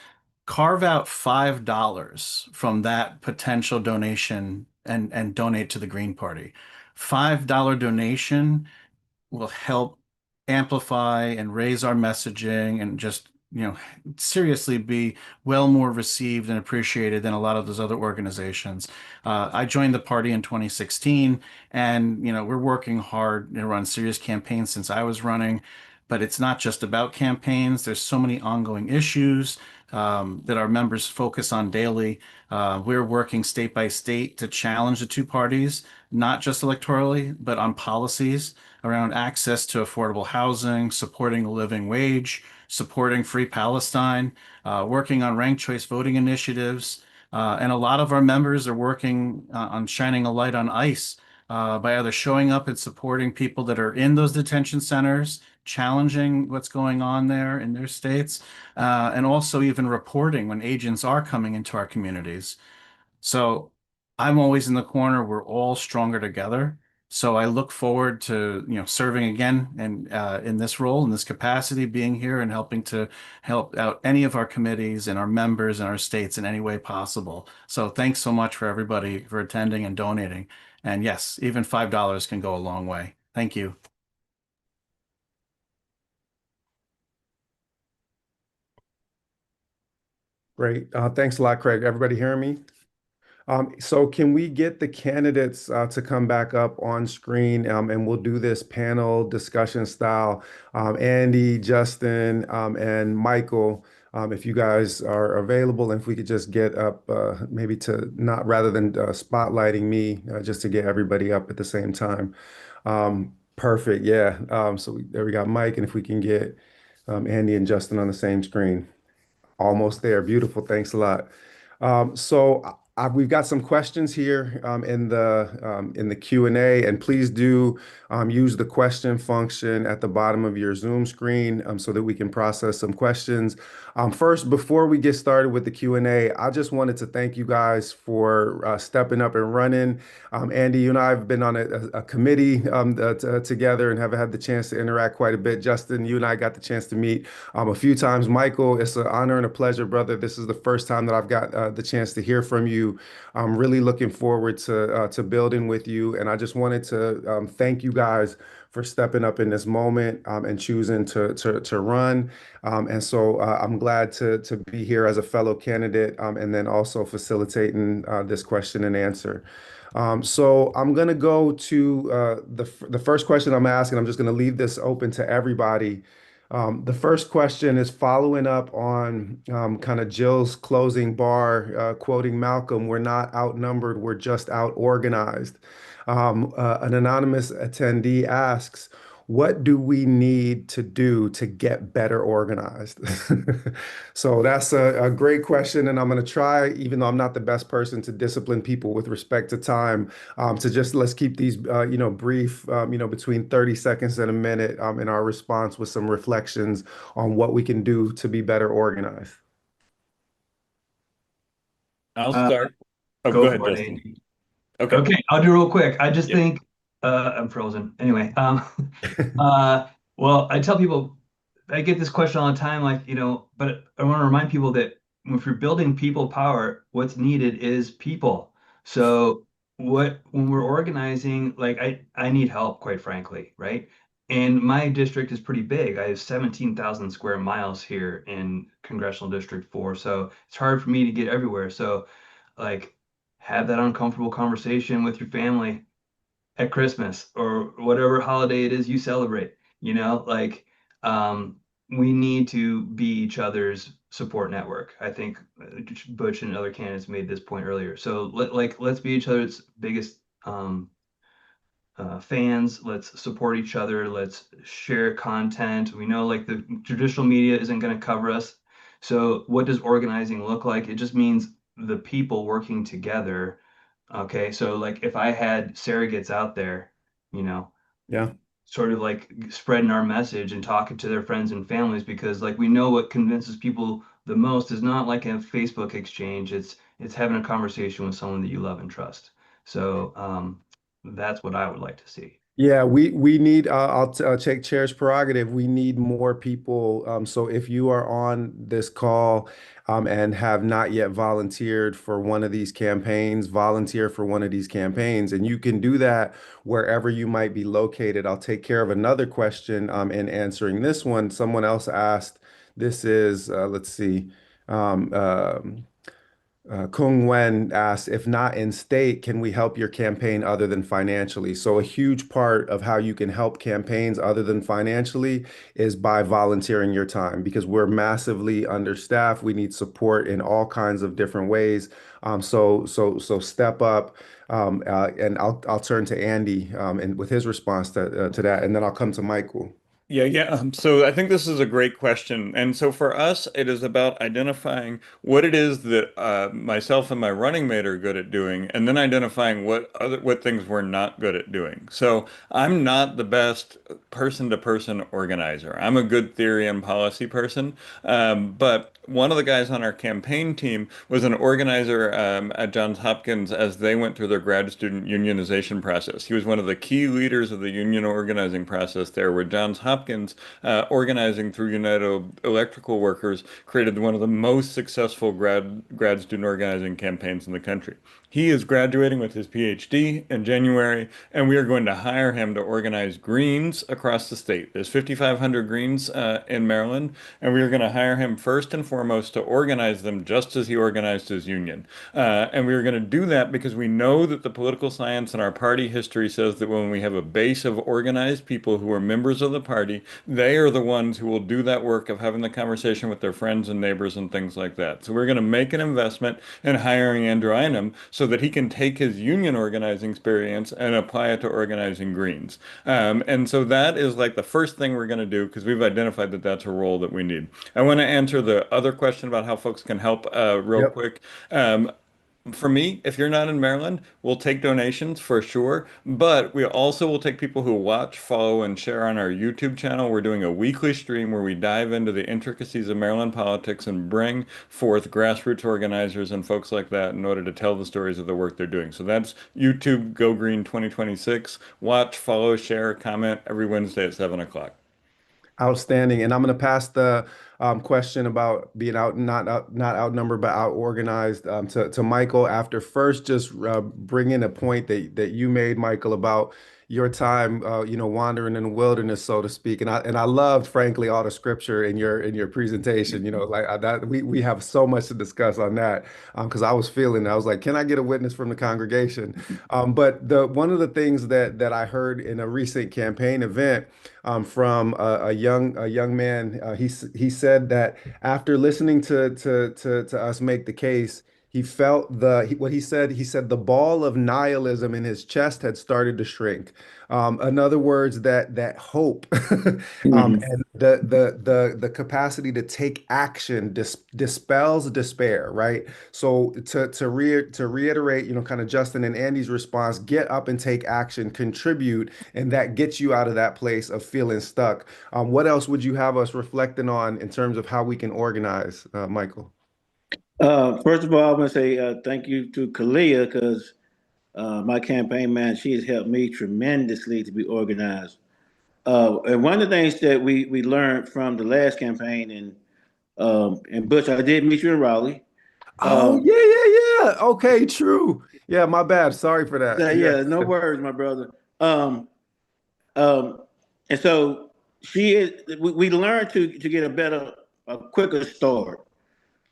carve out $5 from that potential donation and donate to the Green Party. $5 donation will help amplify and raise our messaging and just, seriously be well more received and appreciated than a lot of those other organizations. I joined the party in 2016, and we're working hard to run serious campaigns since I was running. But it's not just about campaigns. There's so many ongoing issues that our members focus on daily. We're working state by state to challenge the two parties, not just electorally, but on policies around access to affordable housing, supporting a living wage, supporting Free Palestine, working on ranked choice voting initiatives. And a lot of our members are working on shining a light on ICE by either showing up and supporting people that are in those detention centers, challenging what's going on there in their states, and also even reporting when agents are coming into our communities. So I'm always in the corner. We're all stronger together. So I look forward to, serving again and in this role, in this capacity, being here and helping to help out any of our committees and our members and our states in any way possible. So thanks so much for everybody for attending and donating. And yes, even $5 can go a long way. Thank you. Great. Thanks a lot, Craig. Everybody hearing me? So can we get the candidates to come back up on screen, and we'll do this panel discussion style. Andy, Justin, and Michael, if you guys are available, and if we could just get up maybe to not rather than spotlighting me, just to get everybody up at the same time. Perfect. Yeah. There we got Mike, and if we can get Andy and Justin on the same screen. Almost there. Beautiful. Thanks a lot. We've got some questions here in the Q&A, and please do use the question function at the bottom of your Zoom screen so that we can process some questions. First, before we get started with the Q&A, I just wanted to thank you guys for stepping up and running. Andy, you and I have been on a committee together and have had the chance to interact quite a bit. Justin, you and I got the chance to meet a few times. Michael, it's an honor and a pleasure, brother. This is the first time that I've got the chance to hear from you. I'm really looking forward to building with you, and I just wanted to thank you guys for stepping up in this moment and choosing to run. I'm glad to be here as a fellow candidate and then also facilitating this question and answer. So I'm going to go to the first question I'm asking. I'm just going to leave this open to everybody. The first question is following up on kind of Jill's closing bar, quoting Malcolm, "We're not outnumbered, we're just out organized." An anonymous attendee asks, "What do we need to do to get better organized?" So that's a great question, and I'm going to try, even though I'm not the best person to discipline people with respect to time, to just let's keep these brief, between 30 seconds and a minute in our response with some reflections on what we can do to be better organized. I'll start. Oh, Go go ahead, for it, Justin. Andy. Okay. Okay, I'll do real quick. I just Yep. think I'm frozen. Anyway, well, I tell people I get this question all the time, but I want to remind people that if you're building people power, what's needed is people. So when we're organizing, I need help, quite frankly, right? And my district is pretty big. I have 17,000 square miles here in Congressional District 4, so it's hard for me to get everywhere. So have that uncomfortable conversation with your family at Christmas or whatever holiday it is you celebrate. We need to be each other's support network. I think Butch and other candidates made this point earlier. So let's be each other's biggest fans. Let's support each other. Let's share content. We know the traditional media isn't going to cover us. So what does organizing look like? It just means the people working together. Okay, so if I had surrogates out there, Yeah. sort of spreading our message and talking to their friends and families, because we know what convinces people the most is not a Facebook exchange. It's having a conversation with someone that you love and trust. So that's what I would like to see. Yeah, we need. I'll take chair's prerogative. We need more people. So if you are on this call, and have not yet volunteered for one of these campaigns, volunteer for one of these campaigns, and you can do that wherever you might be located. I'll take care of another question. In answering this one, someone else asked. This is let's see. Um, um, Kung Wen asked, if not in state, can we help your campaign other than financially? So a huge part of how you can help campaigns other than financially is by volunteering your time because we're massively understaffed. We need support in all kinds of different ways. So step up. And I'll turn to Andy and with his response to that, and then I'll come to Michael. Yeah. So I think this is a great question. And so for us, it is about identifying what it is that myself and my running mate are good at doing, and then identifying what things we're not good at doing. So I'm not the best person-to-person organizer. I'm a good theory and policy person, but one of the guys on our campaign team was an organizer at Johns Hopkins as they went through their grad student unionization process. He was one of the key leaders of the union organizing process there, where Johns Hopkins, organizing through United Electrical Workers, created one of the most successful grad student organizing campaigns in the country. He is graduating with his PhD in January, and we are going to hire him to organize Greens across the state. There's 5,500 Greens in Maryland, and we are going to hire him first and foremost to organize them just as he organized his union. And we are going to do that because we know that the political science and our party history says that when we have a base of organized people who are members of the party, they are the ones who will do that work of having the conversation with their friends and neighbors and things like that. So we're going to make an investment in hiring Andrew Einem so that he can take his union organizing experience and apply it to organizing Greens. And so that is like the first thing we're going to do because we've identified that that's a role that we need. I want to answer the other question about how folks can help real Yep. quick. For me, if you're not in Maryland, we'll take donations for sure, but we also will take people who watch, follow, and share on our YouTube channel. We're doing a weekly stream where we dive into the intricacies of Maryland politics and bring forth grassroots organizers and folks like that in order to tell the stories of the work they're doing. So that's YouTube Go Green 2026. Watch, follow, share, comment every Wednesday at 7 o'clock. Outstanding. And I'm going to pass the question about being not outnumbered, but out organized to Michael after first just bringing a point that you made, Michael, about your time, wandering in the wilderness, so to speak. And I loved, frankly, all the scripture in your presentation. That we have so much to discuss on that because I was feeling, I was like, can I get a witness from the congregation? But the one of the things that I heard in a recent campaign event from a young man. He said that after listening to us make the case, he felt what he said the ball of nihilism in his chest had started to shrink. In other words, that hope Mhm. and the capacity to take action dispels despair, right? So to reiterate, kind of Justin and Andy's response, get up and take action, contribute, and that gets you out of that place of feeling stuck. What else would you have us reflecting on in terms of how we can organize, Michael? First of all, I want to say thank you to Kalia because my campaign man, she has helped me tremendously to be organized. And one of the things that we learned from the last campaign and Butch, I did meet you in Raleigh. Oh, Um, yeah. Okay, true. Yeah, my bad. Sorry for that. yeah, Yeah. yeah, no worries, my brother. Um, um, and so she is. We learned to get a quicker start.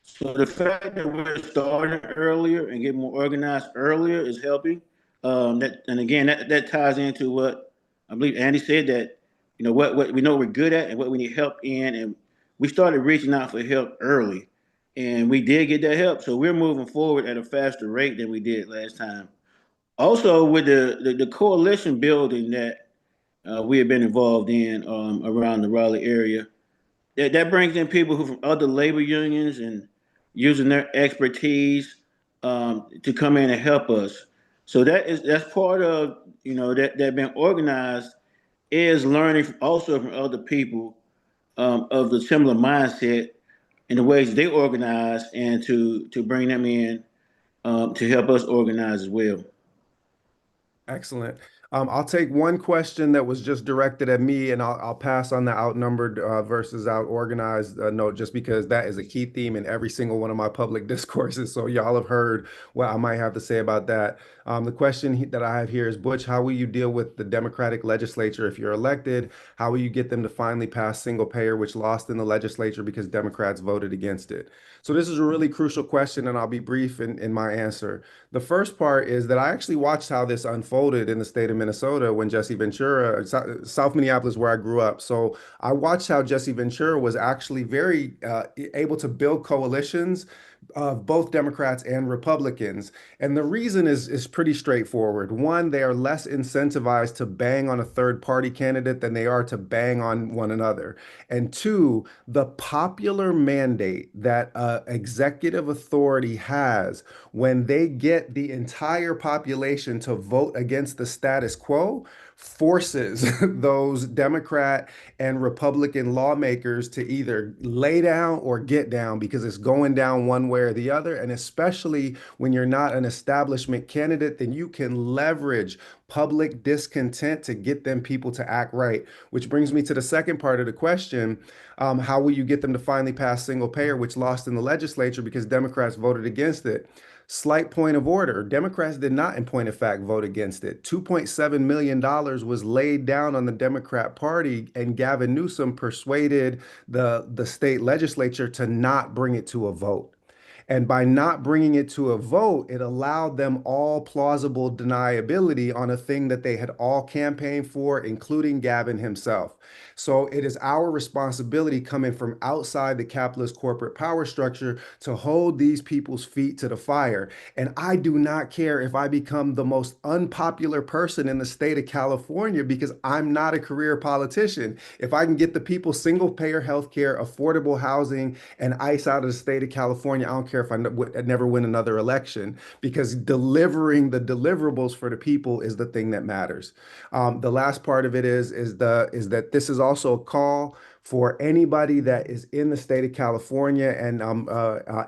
So the fact that we're starting earlier and getting more organized earlier is helping. And again, that ties into what I believe Andy said that what we know we're good at and what we need help in, and we started reaching out for help early, and we did get that help. So we're moving forward at a faster rate than we did last time. Also, with the coalition building that we have been involved in around the Raleigh area, that brings in people who from other labor unions and using their expertise to come in and help us. So that's part of that been organized is learning also from other people of the similar mindset and the ways they organize and to bring them in to help us organize as well. Excellent. I'll take one question that was just directed at me, and I'll pass on the outnumbered versus outorganized note, just because that is a key theme in every single one of my public discourses. So y'all have heard what I might have to say about that. The question that I have here is, Butch, how will you deal with the Democratic legislature if you're elected? How will you get them to finally pass single payer, which lost in the legislature because Democrats voted against it? So this is a really crucial question, and I'll be brief in my answer. The first part is that I actually watched how this unfolded in the state of Minnesota when Jesse Ventura, South Minneapolis, where I grew up. So I watched how Jesse Ventura was actually very able to build coalitions of both Democrats and Republicans. And the reason is pretty straightforward. One, they are less incentivized to bang on a third party candidate than they are to bang on one another. And two, the popular mandate that executive authority has when they get the entire population to vote against the status quo forces those Democrat and Republican lawmakers to either lay down or get down because it's going down one way or the other. And especially when you're not an establishment candidate, then you can leverage public discontent to get them people to act right. Which brings me to the second part of the question. How will you get them to finally pass single payer, which lost in the legislature because Democrats voted against it? Slight point of order. Democrats did not, in point of fact, vote against it. $2.7 million was laid down on the Democrat Party, and Gavin Newsom persuaded the state legislature to not bring it to a vote. And by not bringing it to a vote, it allowed them all plausible deniability on a thing that they had all campaigned for, including Gavin himself. So it is our responsibility coming from outside the capitalist corporate power structure to hold these people's feet to the fire. And I do not care if I become the most unpopular person in the state of California because I'm not a career politician. If I can get the people single payer health care, affordable housing, and ICE out of the state of California, I don't care if I never win another election because delivering the deliverables for the people is the thing that matters. The last part of it is that this is also a call for anybody that is in the state of California. And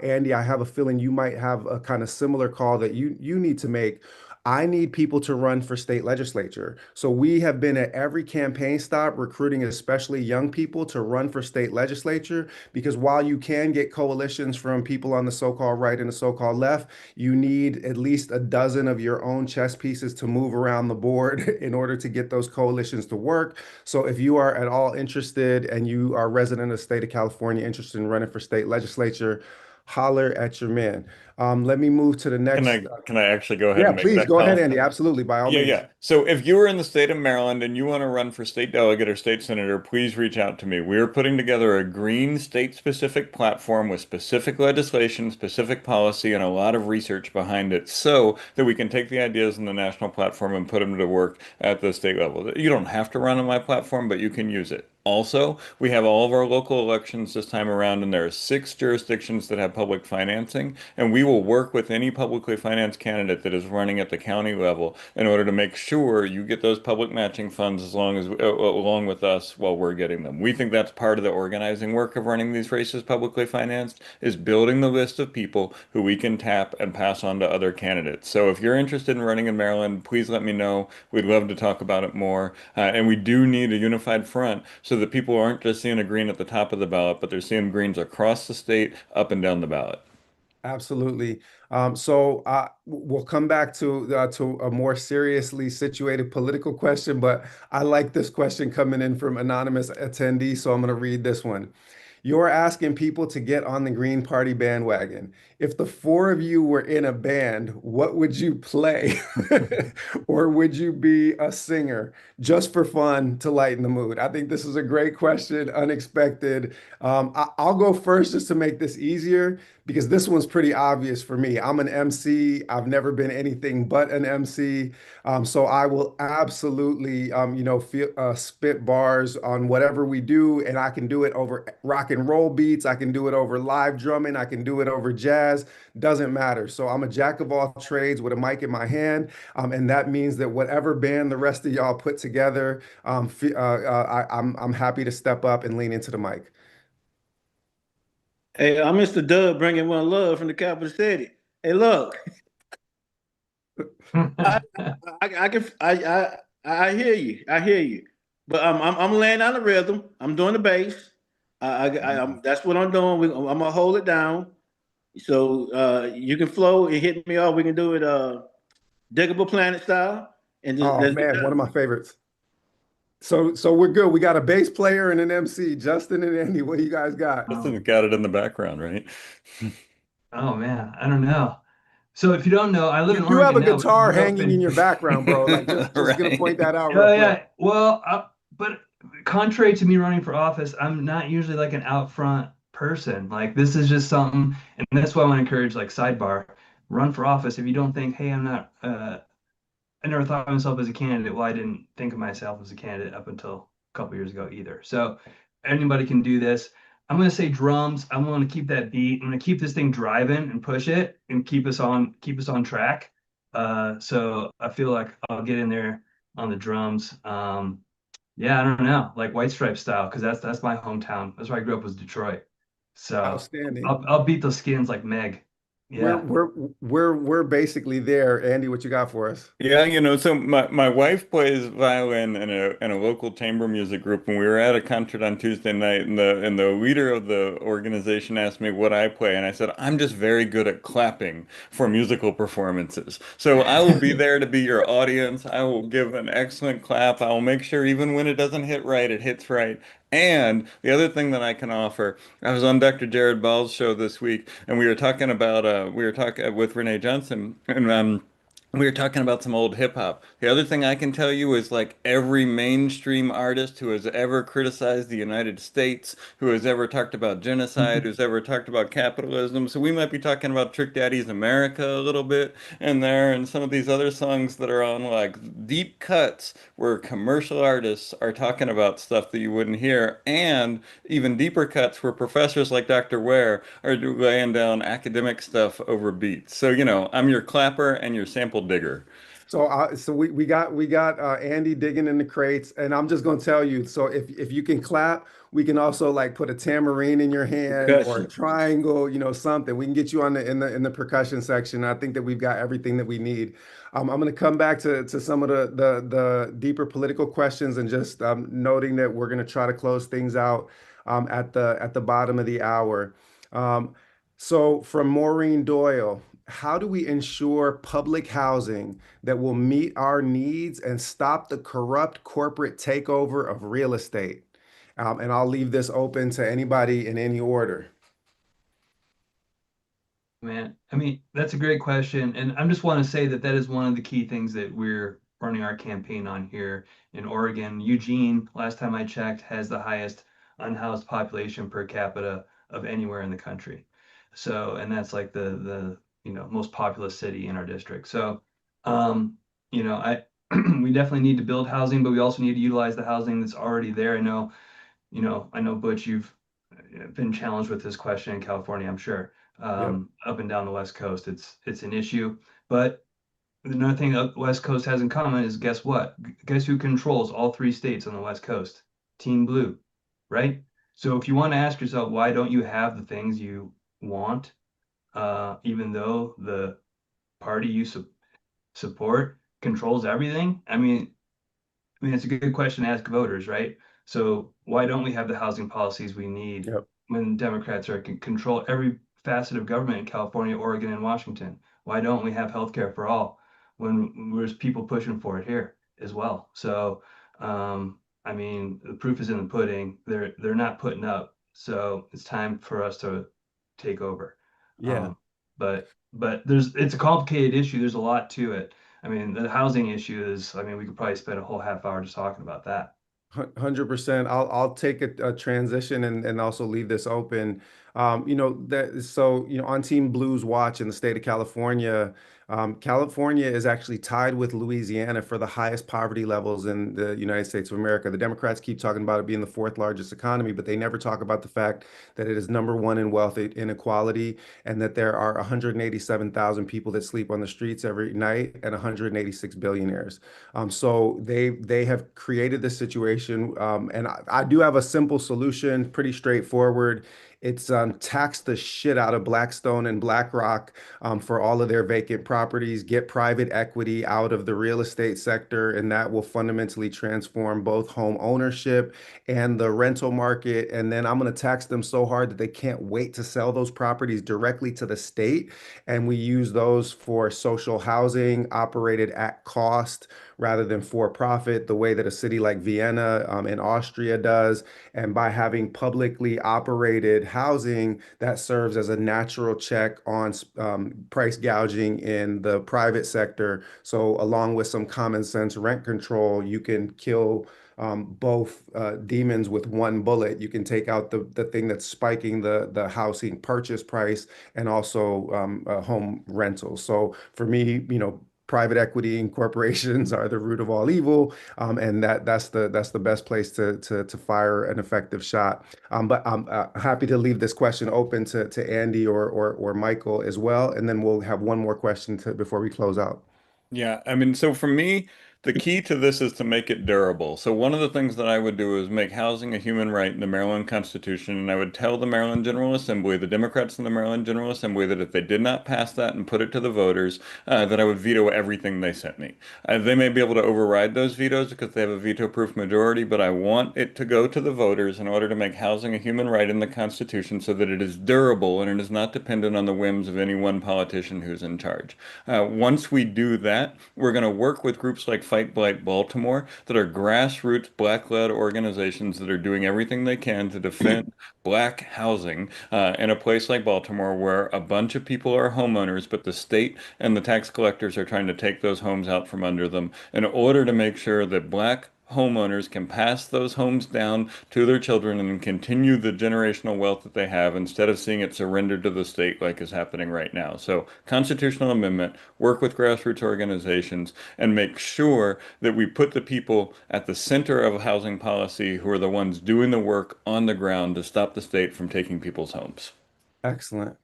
Andy, I have a feeling you might have a kind of similar call that you need to make. I need people to run for state legislature. So we have been at every campaign stop recruiting, especially young people, to run for state legislature. Because while you can get coalitions from people on the so-called right and the so-called left, you need at least a dozen of your own chess pieces to move around the board in order to get those coalitions to work. So if you are at all interested and you are a resident of the state of California interested in running for state legislature, holler at your man. Let me move to the next. Can I actually go ahead Yeah, and make please that go ahead, call? Andy. Absolutely, by all Yeah, means. yeah. So if you are in the state of Maryland and you want to run for state delegate or state senator, please reach out to me. We are putting together a green state-specific platform with specific legislation, specific policy, and a lot of research behind it so that we can take the ideas in the national platform and put them to work at the state level. You don't have to run on my platform, but you can use it. Also, we have all of our local elections this time around, and there are 6 jurisdictions that have public financing, and we will work with any publicly financed candidate that is running at the county level in order to make sure you get those public matching funds as long as along with us while we're getting them. We think that's part of the organizing work of running these races publicly financed is building the list of people who we can tap and pass on to other candidates. So if you're interested in running in Maryland, please let me know. We'd love to talk about it more. And we do need a unified front so that people aren't just seeing a green at the top of the ballot, but they're seeing greens across the state, up and down the ballot. Absolutely. We'll come back to a more seriously situated political question, but I like this question coming in from anonymous attendee, so I'm going to read this one. You're asking people to get on the Green Party bandwagon. If the 4 of you were in a band, what would you play? Or would you be a singer just for fun to lighten the mood? I think this is a great question, unexpected. I'll go first just to make this easier because this one's pretty obvious for me. I'm an MC. I've never been anything but an MC. So I will absolutely, spit bars on whatever we do, and I can do it over rock and roll beats. I can do it over live drumming. I can do it over jazz. Doesn't matter. So I'm a jack of all trades with a mic in my hand, and that means that whatever band the rest of y'all put together, I'm happy to step up and lean into the mic. Hey, I'm Mr. Dub bringing one love from the capital city. Hey, look, I I hear you. I hear you. But I'm laying on the rhythm. I'm doing the bass. That's what I'm doing. I'm gonna hold it down. So you can flow and hit me off. We can do it Diggable Planet style, and just Oh let's get man, one of done. my favorites. So we're good. We got a bass player and an MC, Justin and Andy. What do you guys got? Oh, Justin's got it in the background, right? oh man, I don't know. So if you don't know, I live You in do have Oregon a now, but I guitar grew up hanging in in your background, bro. Like just gonna point Right. that out real yeah, quick. yeah. Well, but contrary to me running for office, I'm not usually like an out front person. Like this is just something, and that's why I want to encourage like sidebar, run for office. If you don't think, hey, I'm not, I never thought of myself as a candidate. Well, I didn't think of myself as a candidate up until a couple years ago either. So anybody can do this. I'm going to say drums. I'm going to keep that beat. I'm going to keep this thing driving and push it and keep us on track. So I feel like I'll get in there on the drums. Yeah, I don't know, like White Stripe style, because that's my hometown. That's where I grew up, was Detroit. So Outstanding. I'll beat those skins like Meg. We're Yeah. we're we're basically there. Andy, what you got for us? Yeah, so my wife plays violin in a local chamber music group, and we were at a concert on Tuesday night, and the leader of the organization asked me what I play, and I said I'm just very good at clapping for musical performances. So I will be there to be your audience. I will give an excellent clap. I will make sure even when it doesn't hit right, it hits right. And the other thing that I can offer, I was on Dr. Jared Ball's show this week, and we were talking about we were talking with Renee Johnson, and we were talking about some old hip hop. The other thing I can tell you is like every mainstream artist who has ever criticized the United States, who has ever talked about genocide, who's ever talked about capitalism. So we might be talking about Trick Daddy's America a little bit in there, and some of these other songs that are on like deep cuts where commercial artists are talking about stuff that you wouldn't hear, and even deeper cuts where professors like Dr. Ware are laying down academic stuff over beats. So, I'm your clapper and your sample digger. So we got Andy digging in the crates, and I'm just gonna tell you. So if you can clap, we can also like put a tambourine in your hand or a Percussion. triangle, something. We can get you on the percussion section. I think that we've got everything that we need. I'm gonna come back to some of the deeper political questions and just noting that we're gonna try to close things out at the bottom of the hour. Um, so from Maureen Doyle, how do we ensure public housing that will meet our needs and stop the corrupt corporate takeover of real estate? And I'll leave this open to anybody in any order. Man, I mean, that's a great question. And I just want to say that that is one of the key things that we're running our campaign on here in Oregon. Eugene, last time I checked, has the highest unhoused population per capita of anywhere in the country. So, and that's like the most populous city in our district. So, um, I we definitely need to build housing, but we also need to utilize the housing that's already there. I know Butch, you've been challenged with this question in California, I'm sure. Yep. Up and down the West Coast, it's an issue. But another thing the West Coast has in common is, guess what? Guess who controls all three states on the West Coast? Team Blue, right? So if you want to ask yourself, why don't you have the things you want, even though the party you support controls everything? I mean, it's a good question to ask voters, right? So why don't we have the housing policies we need Yep. when Democrats are can control every facet of government in California, Oregon, and Washington? Why don't we have healthcare for all when there's people pushing for it here as well? So, I mean, the proof is in the pudding. They're not putting up. So it's time for us to take over. Yeah. But it's a complicated issue. There's a lot to it. I mean, the housing issue is, I mean, we could probably spend a whole half hour just talking about that. 100%. I'll take a transition and also leave this open. On Team Blues Watch in the state of California, California is actually tied with Louisiana for the highest poverty levels in the United States of America. The Democrats keep talking about it being the fourth largest economy, but they never talk about the fact that it is number one in wealth inequality and that there are 187,000 people that sleep on the streets every night and 186 billionaires. So they have created this situation, and I do have a simple solution, pretty straightforward. It's taxed the shit out of Blackstone and BlackRock for all of their vacant properties, get private equity out of the real estate sector, and that will fundamentally transform both home ownership and the rental market. And then I'm going to tax them so hard that they can't wait to sell those properties directly to the state. And we use those for social housing operated at cost rather than for profit, the way that a city like Vienna in Austria does. And by having publicly operated housing, that serves as a natural check on price gouging in the private sector. So, along with some common sense rent control, you can kill both demons with one bullet. You can take out the thing that's spiking the housing purchase price and also home rentals. So for me, private equity and corporations are the root of all evil, and that's the best place to fire an effective shot. But I'm happy to leave this question open to Andy or Michael as well, and then we'll have one more question before we close out. Yeah, I mean, so for me, the key to this is to make it durable. So one of the things that I would do is make housing a human right in the Maryland Constitution, and I would tell the Maryland General Assembly, the Democrats in the Maryland General Assembly, that if they did not pass that and put it to the voters, that I would veto everything they sent me. They may be able to override those vetoes because they have a veto-proof majority, but I want it to go to the voters in order to make housing a human right in the Constitution so that it is durable and it is not dependent on the whims of any one politician who's in charge. Once we do that, we're going to work with groups like Fight Blight Baltimore that are grassroots black-led organizations that are doing everything they can to defend black housing in a place like Baltimore where a bunch of people are homeowners, but the state and the tax collectors are trying to take those homes out from under them in order to make sure that black homeowners can pass those homes down to their children and continue the generational wealth that they have instead of seeing it surrendered to the state like is happening right now. So, constitutional amendment, work with grassroots organizations, and make sure that we put the people at the center of housing policy who are the ones doing the work on the ground to stop the state from taking people's homes. Excellent.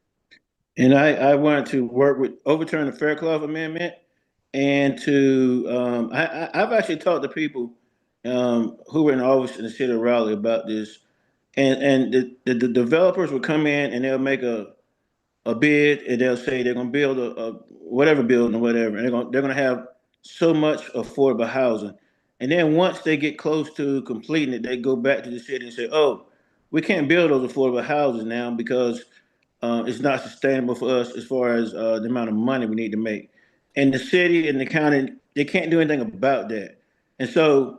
And I wanted to work with overturn the Fairclough Amendment and to I've actually talked to people who were in office in the city of Raleigh about this, and the developers will come in and they'll make a bid and they'll say they're going to build a whatever building or whatever, and they're going to have so much affordable housing, and then once they get close to completing it, they go back to the city and say, oh, we can't build those affordable houses now because it's not sustainable for us as far as the amount of money we need to make. And the city and the county, they can't do anything about that. And so,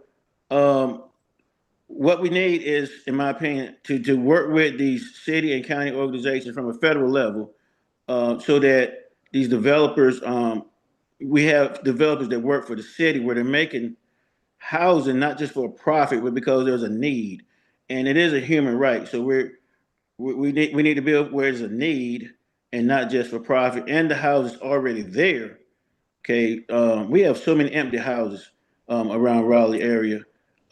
what we need is, in my opinion, to work with these city and county organizations from a federal level, so that these developers, we have developers that work for the city where they're making housing not just for a profit, but because there's a need, and it is a human right. So we need to build where there's a need and not just for profit. And the house is already there. Okay, we have so many empty houses around Raleigh area.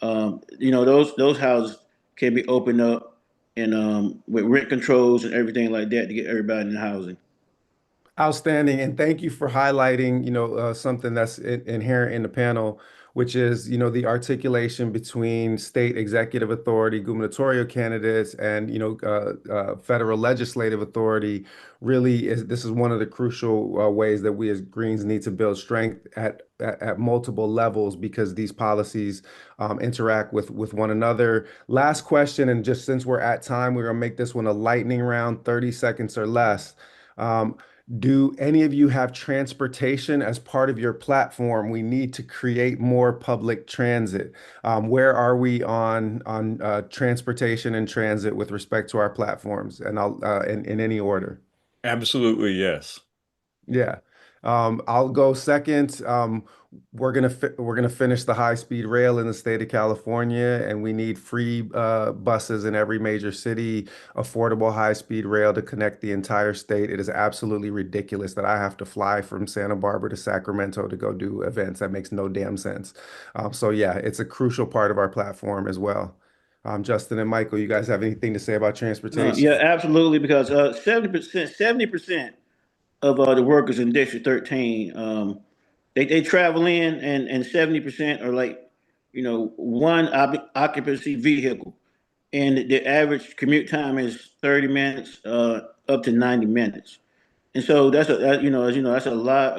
Those houses can be opened up and with rent controls and everything like that to get everybody in housing. Outstanding, and thank you for highlighting, something that's inherent in the panel, which is, the articulation between state executive authority, gubernatorial candidates, and, federal legislative authority. Really, this is one of the crucial ways that we as Greens need to build strength at multiple levels because these policies interact with one another. Last question, and just since we're at time, we're gonna make this one a lightning round, 30 seconds or less. Do any of you have transportation as part of your platform? We need to create more public transit. Where are we on transportation and transit with respect to our platforms? And I'll in any order. Absolutely, yes. Yeah. I'll go second. We're gonna finish the high-speed rail in the state of California, and we need free buses in every major city, affordable high-speed rail to connect the entire state. It is absolutely ridiculous that I have to fly from Santa Barbara to Sacramento to go do events. That makes no damn sense. So yeah, it's a crucial part of our platform as well. Justin and Michael, you guys have anything to say about transportation? Yeah, absolutely. Because 70% of the workers in District 13, they travel in, and 70% are like, one occupancy vehicle. and the average commute time is 30 minutes up to 90 minutes. And so as you know, that's a lot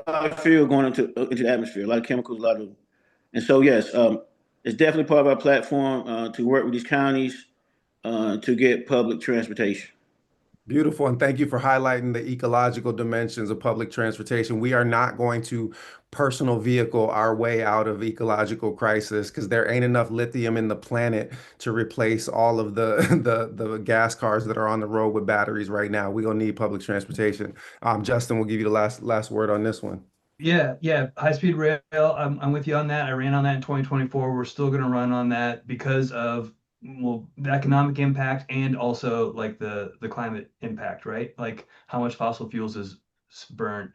of fuel going into the atmosphere, a lot of chemicals, a lot of, and so yes, it's definitely part of our platform to work with these counties to get public transportation. Beautiful, and thank you for highlighting the ecological dimensions of public transportation. We are not going to personal vehicle our way out of ecological crisis because there ain't enough lithium in the planet to replace all of the, the gas cars that are on the road with batteries right now. We're gonna need public transportation. Justin, we'll give you the last word on this one. Yeah, yeah, high-speed rail. I'm with you on that. I ran on that in 2024. We're still going to run on that because of, well, the economic impact and also like the climate impact, right? Like how much fossil fuels is burnt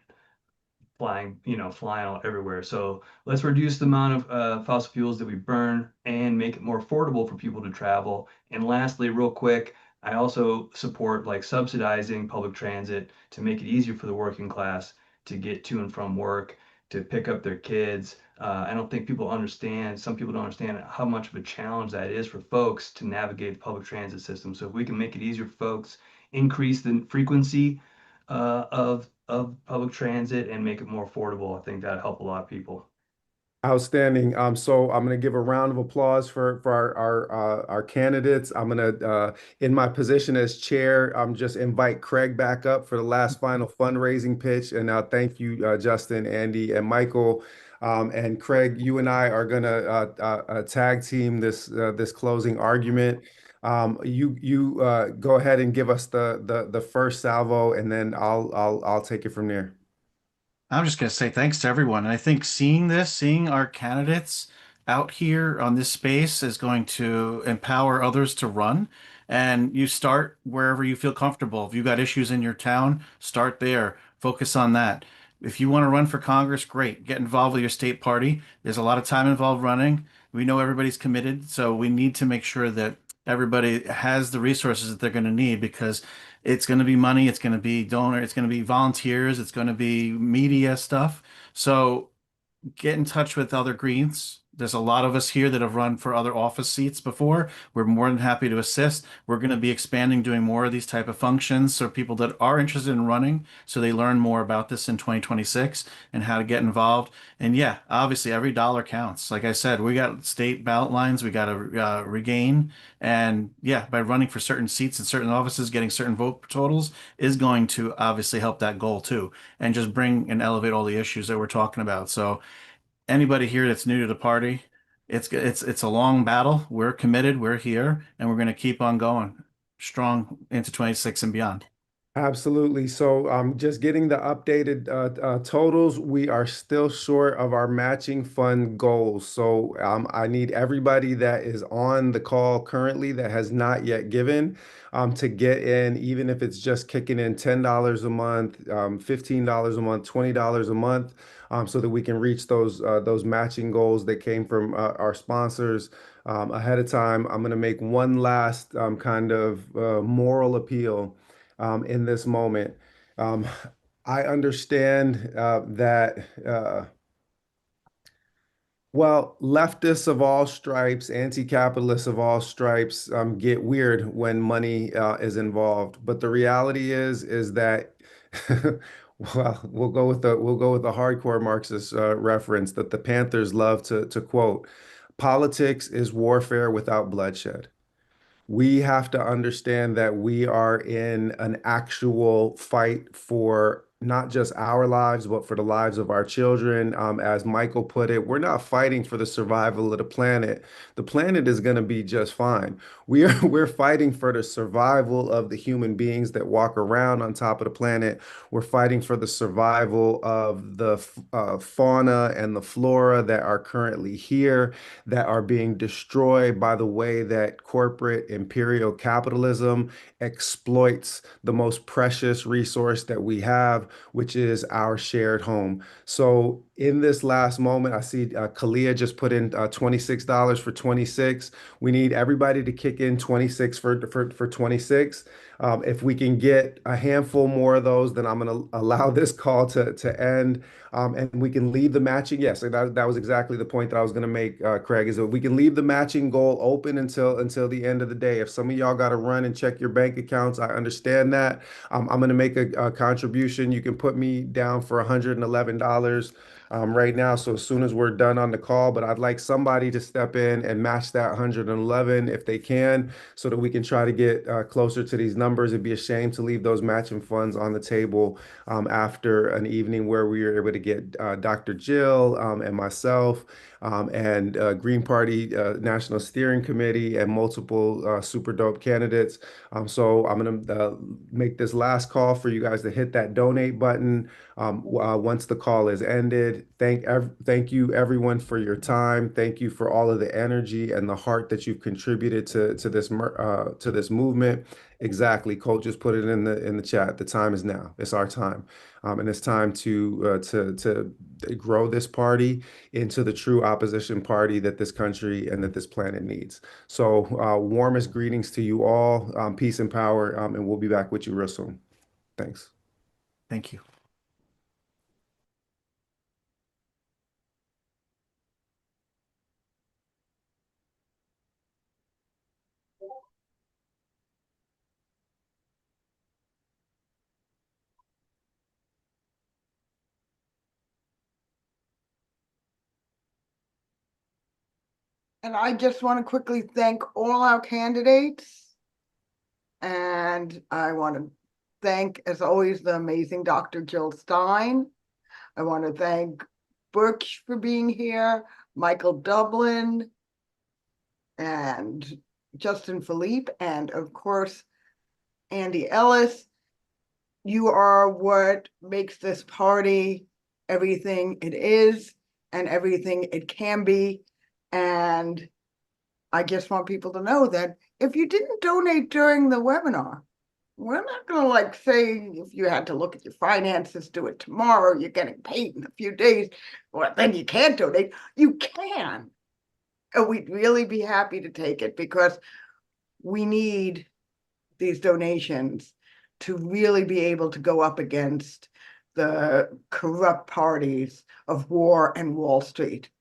flying all everywhere. So let's reduce the amount of fossil fuels that we burn and make it more affordable for people to travel. And lastly, real quick, I also support like subsidizing public transit to make it easier for the working class to get to and from work, to pick up their kids. I don't think people understand, some people don't understand how much of a challenge that is for folks to navigate the public transit system. So if we can make it easier for folks, increase the frequency of public transit and make it more affordable, I think that'd help a lot of people. Outstanding. So I'm going to give a round of applause for our candidates. I'm going to, in my position as chair, just invite Craig back up for the last final fundraising pitch. And thank you, Justin, Andy, and Michael. And Craig, you and I are going to tag team this closing argument. You go ahead and give us the first salvo, and then I'll take it from there. I'm just going to say thanks to everyone. And I think seeing our candidates out here on this space is going to empower others to run. And you start wherever you feel comfortable. If you got issues in your town, start there. Focus on that. If you want to run for Congress, great. Get involved with your state party. There's a lot of time involved running. We know everybody's committed, so we need to make sure that everybody has the resources that they're going to need because it's going to be money, it's going to be donor, it's going to be volunteers, it's going to be media stuff. So get in touch with other Greens. There's a lot of us here that have run for other office seats before. We're more than happy to assist. We're going to be expanding, doing more of these type of functions so people that are interested in running, so they learn more about this in 2026 and how to get involved. And yeah, obviously every dollar counts. Like I said, we got state ballot lines we got to regain. And yeah, by running for certain seats in certain offices, getting certain vote totals is going to obviously help that goal too, and just bring and elevate all the issues that we're talking about. So anybody here that's new to the party, it's a long battle. We're committed, we're here, and we're going to keep on going strong into 26 and beyond. Absolutely. So just getting the updated totals, we are still short of our matching fund goals. So I need everybody that is on the call currently that has not yet given to get in, even if it's just kicking in $10 a month, $15 a month, $20 a month, so that we can reach those matching goals that came from our sponsors ahead of time. I'm going to make one last kind of moral appeal in this moment. I understand that, well, leftists of all stripes, anti-capitalists of all stripes get weird when money is involved. But the reality is that, well, we'll go with the hardcore Marxist reference that the Panthers love to quote: "Politics is warfare without bloodshed." We have to understand that we are in an actual fight for not just our lives, but for the lives of our children. As Michael put it, we're not fighting for the survival of the planet. The planet is going to be just fine. We're fighting for the survival of the human beings that walk around on top of the planet. We're fighting for the survival of the fauna and the flora that are currently here, that are being destroyed by the way that corporate imperial capitalism exploits the most precious resource that we have, which is our shared home. So in this last moment, I see Kalia just put in $26 for 26. We need everybody to kick in 26 for 26. If we can get a handful more of those, then I'm going to allow this call to end. And we can leave the matching. Yes, that was exactly the point that I was going to make, Craig, is that we can leave the matching goal open until the end of the day. If some of y'all got to run and check your bank accounts, I understand that. I'm going to make a contribution. You can put me down for $111 right now. So as soon as we're done on the call, but I'd like somebody to step in and match that 111 if they can, so that we can try to get closer to these numbers. It'd be a shame to leave those matching funds on the table after an evening where we were able to get Dr. Jill and myself and Green Party National Steering Committee and multiple super dope candidates. So I'm going to make this last call for you guys to hit that donate button once the call is ended. Thank you everyone for your time. Thank you for all of the energy and the heart that you've contributed to this movement. Exactly. Colt just put it in the chat. The time is now. It's our time. And it's time to grow this party into the true opposition party that this country and that this planet needs. So warmest greetings to you all. Peace and power. And we'll be back with you real soon. Thanks. Thank you. And I just want to quickly thank all our candidates. And I want to thank, as always, the amazing Dr. Jill Stein. I want to thank Butch for being here, Michael Dublin, and Justin Philippe, and of course, Andy Ellis. You are what makes this party everything it is and everything it can be. And I just want people to know that if you didn't donate during the webinar, we're not going to like say if you had to look at your finances, do it tomorrow, you're getting paid in a few days, well, then you can't donate. You can. And we'd really be happy to take it because we need these donations to really be able to go up against the corrupt parties of war and Wall Street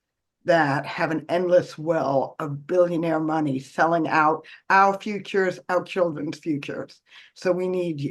that have an endless well of billionaire money selling out our futures, our children's futures. So we need you.